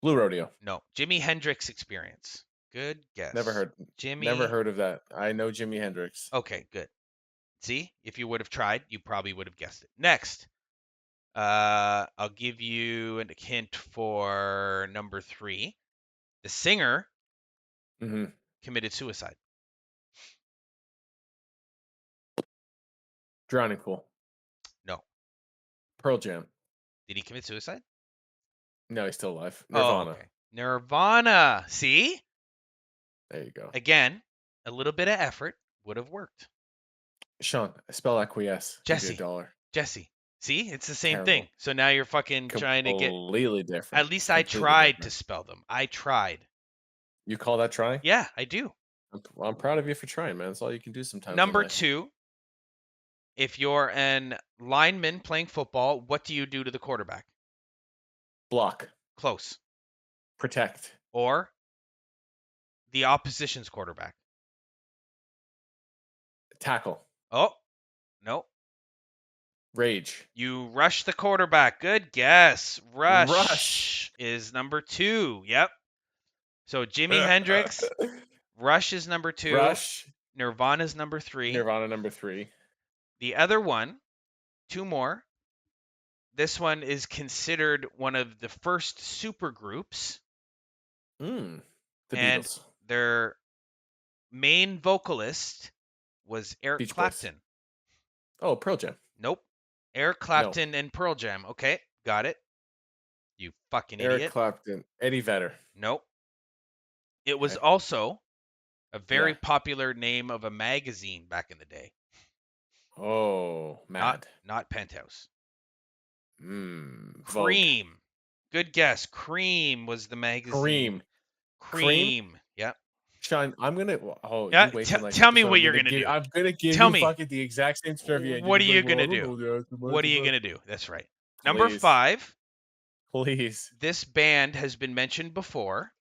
[SPEAKER 2] Blue Rodeo.
[SPEAKER 1] No. Jimi Hendrix Experience. Good guess.
[SPEAKER 2] Never heard.
[SPEAKER 1] Jimmy.
[SPEAKER 2] Never heard of that. I know Jimi Hendrix.
[SPEAKER 1] Okay, good. See, if you would have tried, you probably would have guessed it. Next, I'll give you a hint for number 3. The singer
[SPEAKER 2] Mm-hmm.
[SPEAKER 1] committed suicide.
[SPEAKER 2] Drowning Pool.
[SPEAKER 1] No.
[SPEAKER 2] Pearl Jam.
[SPEAKER 1] Did he commit suicide?
[SPEAKER 2] No, he's still alive. Nirvana.
[SPEAKER 1] Oh, okay. Nirvana. See?
[SPEAKER 2] There you go.
[SPEAKER 1] Again, a little bit of effort would have worked.
[SPEAKER 2] Sean, spell acquiesce. Give you
[SPEAKER 1] Jesse.
[SPEAKER 2] $1.
[SPEAKER 1] Jesse. See? It's the same
[SPEAKER 2] Terrible.
[SPEAKER 1] thing. So now you're fucking trying to get.
[SPEAKER 2] Completely different.
[SPEAKER 1] At least I
[SPEAKER 2] Completely
[SPEAKER 1] tried
[SPEAKER 2] different.
[SPEAKER 1] to spell them. I tried.
[SPEAKER 2] You call that trying?
[SPEAKER 1] Yeah, I do.
[SPEAKER 2] I'm proud of you for trying, man. That's all you can do sometimes. in
[SPEAKER 1] Number
[SPEAKER 2] life.
[SPEAKER 1] 2, if you're an lineman playing football, what do you do to the quarterback?
[SPEAKER 2] Block.
[SPEAKER 1] Close.
[SPEAKER 2] Protect.
[SPEAKER 1] Or the opposition's quarterback.
[SPEAKER 2] Tackle.
[SPEAKER 1] Oh, no.
[SPEAKER 2] Rage.
[SPEAKER 1] You rush the quarterback. Good guess. Rush,
[SPEAKER 2] Rush.
[SPEAKER 1] is number 2. Yep. So Jimi Hendrix, Rush is number 2.
[SPEAKER 2] Rush.
[SPEAKER 1] Nirvana's number 3.
[SPEAKER 2] Nirvana number 3.
[SPEAKER 1] The other one, 2 more. This one is considered one of the first super groups.
[SPEAKER 2] The
[SPEAKER 1] And
[SPEAKER 2] Beatles.
[SPEAKER 1] their main vocalist was Eric
[SPEAKER 2] Beach Boys.
[SPEAKER 1] Clapton.
[SPEAKER 2] Oh, Pearl Jam.
[SPEAKER 1] Nope. Eric Clapton and Pearl Jam. Okay, got it. You fucking
[SPEAKER 2] Eric
[SPEAKER 1] idiot.
[SPEAKER 2] Clapton. Eddie Vedder.
[SPEAKER 1] Nope. It was
[SPEAKER 2] Okay.
[SPEAKER 1] also a very
[SPEAKER 2] Yeah.
[SPEAKER 1] popular name of a magazine back in the day.
[SPEAKER 2] Oh, Mad.
[SPEAKER 1] Not Penthouse.
[SPEAKER 2] Vogue.
[SPEAKER 1] Cream. Good guess. Cream was the magazine. Cream. Yep.
[SPEAKER 2] Sean, I'm gonna. Oh,
[SPEAKER 1] Yeah,
[SPEAKER 2] you wait till next
[SPEAKER 1] tell me
[SPEAKER 2] episode.
[SPEAKER 1] what
[SPEAKER 2] I'm
[SPEAKER 1] you're
[SPEAKER 2] gonna
[SPEAKER 1] gonna
[SPEAKER 2] give-
[SPEAKER 1] do.
[SPEAKER 2] I'm gonna give
[SPEAKER 1] Tell
[SPEAKER 2] you
[SPEAKER 1] me.
[SPEAKER 2] fucking the exact same trivia. and
[SPEAKER 1] What are
[SPEAKER 2] you're
[SPEAKER 1] you
[SPEAKER 2] gonna be
[SPEAKER 1] gonna
[SPEAKER 2] like,
[SPEAKER 1] do?
[SPEAKER 2] "Oh, no, that's
[SPEAKER 1] What are you
[SPEAKER 2] about-"
[SPEAKER 1] gonna do? That's right. Number
[SPEAKER 2] Please.
[SPEAKER 1] 5.
[SPEAKER 2] Please.
[SPEAKER 1] This band has been mentioned before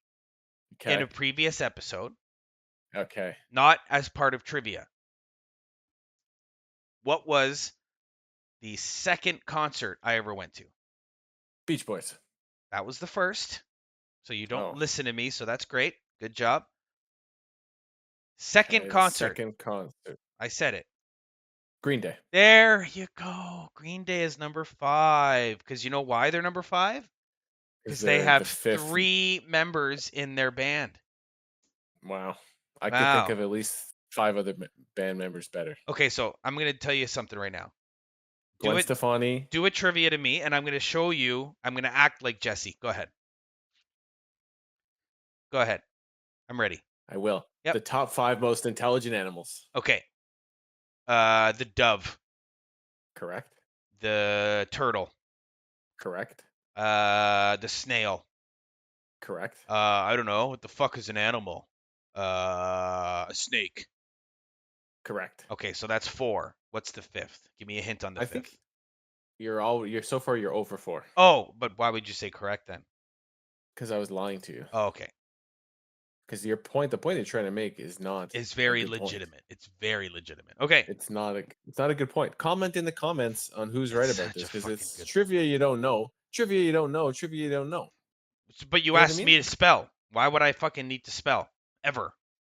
[SPEAKER 1] in a
[SPEAKER 2] Okay.
[SPEAKER 1] previous episode,
[SPEAKER 2] Okay.
[SPEAKER 1] not as part of trivia. What was the second concert I ever went to?
[SPEAKER 2] Beach Boys.
[SPEAKER 1] That was the first. So you don't
[SPEAKER 2] Oh.
[SPEAKER 1] listen to me, so that's great. Good job. Second
[SPEAKER 2] Okay, the
[SPEAKER 1] concert.
[SPEAKER 2] second concert.
[SPEAKER 1] I said it.
[SPEAKER 2] Green Day.
[SPEAKER 1] There you go. Green Day is number 5. Because you know why they're number 5?
[SPEAKER 2] Because
[SPEAKER 1] Because they
[SPEAKER 2] they're the
[SPEAKER 1] have
[SPEAKER 2] fifth.
[SPEAKER 1] 3 members in their band.
[SPEAKER 2] Wow. I could think
[SPEAKER 1] Wow.
[SPEAKER 2] of at least 5 other band members better.
[SPEAKER 1] Okay, so I'm gonna tell you something right now.
[SPEAKER 2] Gwen Stefani.
[SPEAKER 1] Do a trivia to me, and I'm gonna show you. I'm gonna act like Jesse. Go ahead. Go ahead. I'm ready.
[SPEAKER 2] I will.
[SPEAKER 1] Yep.
[SPEAKER 2] The top 5 most intelligent animals.
[SPEAKER 1] Okay. The dove,
[SPEAKER 2] Correct.
[SPEAKER 1] the turtle,
[SPEAKER 2] Correct.
[SPEAKER 1] the snail.
[SPEAKER 2] Correct.
[SPEAKER 1] I don't know. What the fuck is an animal? A snake.
[SPEAKER 2] Correct.
[SPEAKER 1] Okay, so that's 4. What's the 5th? Give me a hint on the
[SPEAKER 2] I
[SPEAKER 1] 5th.
[SPEAKER 2] think you're so far you're over 4
[SPEAKER 1] Oh, but why would you say correct then?
[SPEAKER 2] because I was lying to you.
[SPEAKER 1] Oh, okay.
[SPEAKER 2] Because the point you're trying to make is not
[SPEAKER 1] It's
[SPEAKER 2] a
[SPEAKER 1] very
[SPEAKER 2] good point.
[SPEAKER 1] legitimate. It's very legitimate. Okay.
[SPEAKER 2] It's not a good point. Comment in the comments on who's right
[SPEAKER 1] It's
[SPEAKER 2] about
[SPEAKER 1] such a
[SPEAKER 2] this because
[SPEAKER 1] fucking
[SPEAKER 2] it's
[SPEAKER 1] good
[SPEAKER 2] trivia you don't know. Trivia you don't know. Trivia you don't know.
[SPEAKER 1] But you
[SPEAKER 2] You know what I
[SPEAKER 1] asked
[SPEAKER 2] mean?
[SPEAKER 1] me to spell. Why would I fucking need to spell? Ever.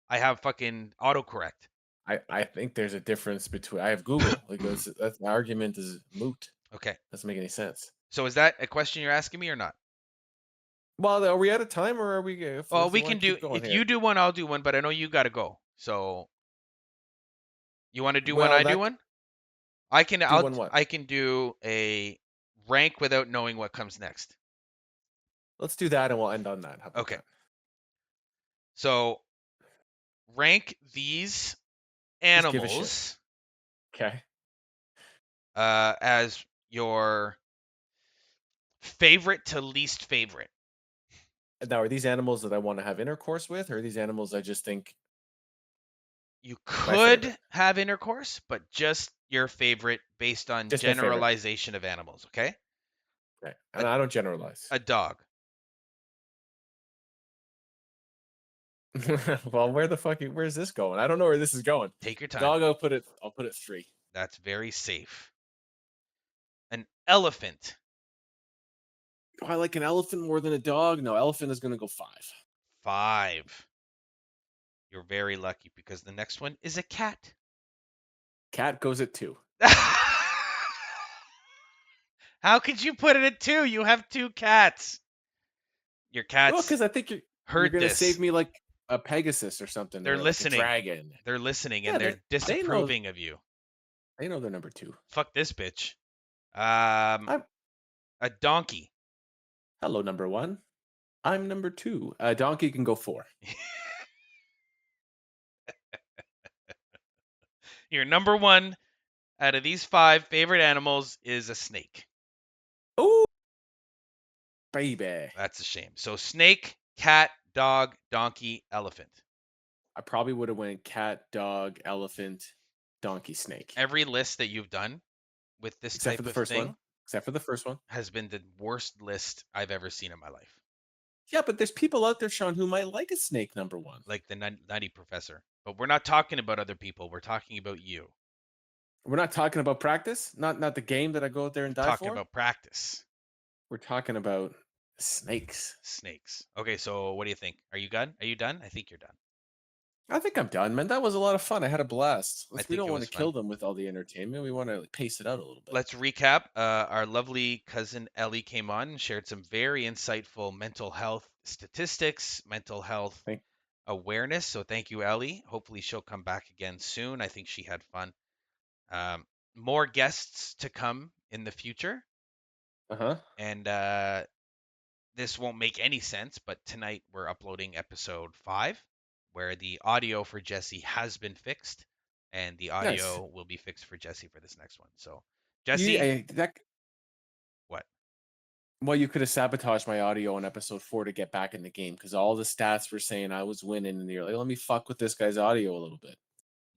[SPEAKER 1] I have fucking autocorrect.
[SPEAKER 2] I think there's a difference between. I have Google. Like that argument is moot.
[SPEAKER 1] Okay.
[SPEAKER 2] Doesn't make any sense.
[SPEAKER 1] So is that a question you're asking me or not?
[SPEAKER 2] Well, are we out of time or are we? If
[SPEAKER 1] Well,
[SPEAKER 2] you
[SPEAKER 1] we
[SPEAKER 2] want
[SPEAKER 1] can
[SPEAKER 2] to
[SPEAKER 1] do.
[SPEAKER 2] keep going
[SPEAKER 1] If
[SPEAKER 2] here.
[SPEAKER 1] you do one, I'll do one. But I know you got to go. So you want to do one?
[SPEAKER 2] Well,
[SPEAKER 1] I do one. I can.
[SPEAKER 2] do one what?
[SPEAKER 1] I can do a rank without knowing what comes next.
[SPEAKER 2] Let's do that, and we'll end on that. How about
[SPEAKER 1] Okay.
[SPEAKER 2] that?
[SPEAKER 1] So rank these
[SPEAKER 2] Just give a shit.
[SPEAKER 1] animals
[SPEAKER 2] Okay.
[SPEAKER 1] as your favorite to least favorite.
[SPEAKER 2] Now, are these animals that I want to have intercourse with, or are these animals I just think
[SPEAKER 1] You
[SPEAKER 2] my favorite?
[SPEAKER 1] could have intercourse, but just your favorite based on
[SPEAKER 2] Just my favorite.
[SPEAKER 1] generalization of animals, okay?
[SPEAKER 2] Okay. And I don't generalize.
[SPEAKER 1] A dog.
[SPEAKER 2] Well, where's this going? I don't know where this is going.
[SPEAKER 1] Take your time.
[SPEAKER 2] Dog, I'll put it 3.
[SPEAKER 1] That's very safe. An elephant.
[SPEAKER 2] Do I like an elephant more than a dog? No, elephant is gonna go 5.
[SPEAKER 1] 5. You're very lucky because the next one is a cat.
[SPEAKER 2] Cat goes at 2.
[SPEAKER 1] How could you put it at 2? You have 2 cats. Your
[SPEAKER 2] Well,
[SPEAKER 1] cats
[SPEAKER 2] because I think you're
[SPEAKER 1] heard
[SPEAKER 2] gonna
[SPEAKER 1] this.
[SPEAKER 2] save me like a Pegasus or something.
[SPEAKER 1] They're
[SPEAKER 2] or
[SPEAKER 1] listening.
[SPEAKER 2] Like a dragon.
[SPEAKER 1] They're listening
[SPEAKER 2] Yeah,
[SPEAKER 1] and they're
[SPEAKER 2] they know.
[SPEAKER 1] disapproving of you.
[SPEAKER 2] They know they're number 2.
[SPEAKER 1] Fuck this bitch.
[SPEAKER 2] I'm
[SPEAKER 1] A donkey.
[SPEAKER 2] hello, number 1. I'm number 2. A donkey can go 4.
[SPEAKER 1] Your number 1 out of these 5 favorite animals is a snake.
[SPEAKER 2] Oh, baby.
[SPEAKER 1] That's a shame. So snake, cat, dog, donkey, elephant.
[SPEAKER 2] I probably would have went cat, dog, elephant, donkey, snake.
[SPEAKER 1] Every list that you've done with this
[SPEAKER 2] Except
[SPEAKER 1] type
[SPEAKER 2] for the
[SPEAKER 1] of
[SPEAKER 2] first
[SPEAKER 1] thing
[SPEAKER 2] one. Except for the first one.
[SPEAKER 1] has been the worst list I've ever seen in my life.
[SPEAKER 2] Yeah, but there's people out there, Sean, who might like a snake number 1.
[SPEAKER 1] Like the Nutty Professor. But we're not talking about other people. We're talking about you.
[SPEAKER 2] We're not talking about practice, not the game that I go out there and die
[SPEAKER 1] Talking
[SPEAKER 2] for.
[SPEAKER 1] about practice.
[SPEAKER 2] We're talking about snakes.
[SPEAKER 1] Snakes. Okay, so what do you think? Are you done? Are you done? I think you're done.
[SPEAKER 2] I think I'm done, man. That was a lot of fun. I had a blast. We
[SPEAKER 1] think
[SPEAKER 2] don't
[SPEAKER 1] it
[SPEAKER 2] want
[SPEAKER 1] was
[SPEAKER 2] to kill
[SPEAKER 1] fun.
[SPEAKER 2] them with all the entertainment. We want to pace it out a little bit.
[SPEAKER 1] Let's recap. Our lovely cousin Ellie came on and shared some very insightful mental health statistics, mental health awareness. So thank you, Ellie. Hopefully she'll come back again soon. I think she had fun. More guests to come in the future. And this won't make any sense, but tonight we're uploading episode 5, where the audio for Jesse has been fixed, and the audio will be fixed for Jesse for this next one. So, Jesse, what?
[SPEAKER 2] Well, you could have sabotaged my audio on episode 4 to get back in the game because all the stats were saying I was winning, and you're like, let me fuck with this guy's audio a little bit.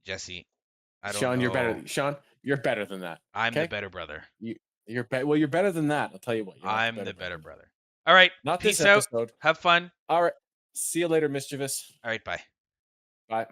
[SPEAKER 1] Jesse, I don't
[SPEAKER 2] Sean,
[SPEAKER 1] know.
[SPEAKER 2] you're better. Sean, you're better than that.
[SPEAKER 1] I'm the better brother.
[SPEAKER 2] You're better than that. I'll tell you what.
[SPEAKER 1] I'm the better brother. All right.
[SPEAKER 2] Not
[SPEAKER 1] Peace
[SPEAKER 2] this
[SPEAKER 1] out.
[SPEAKER 2] episode.
[SPEAKER 1] Have fun.
[SPEAKER 2] All right. See you later, mischievous.
[SPEAKER 1] All right. Bye.
[SPEAKER 2] Bye.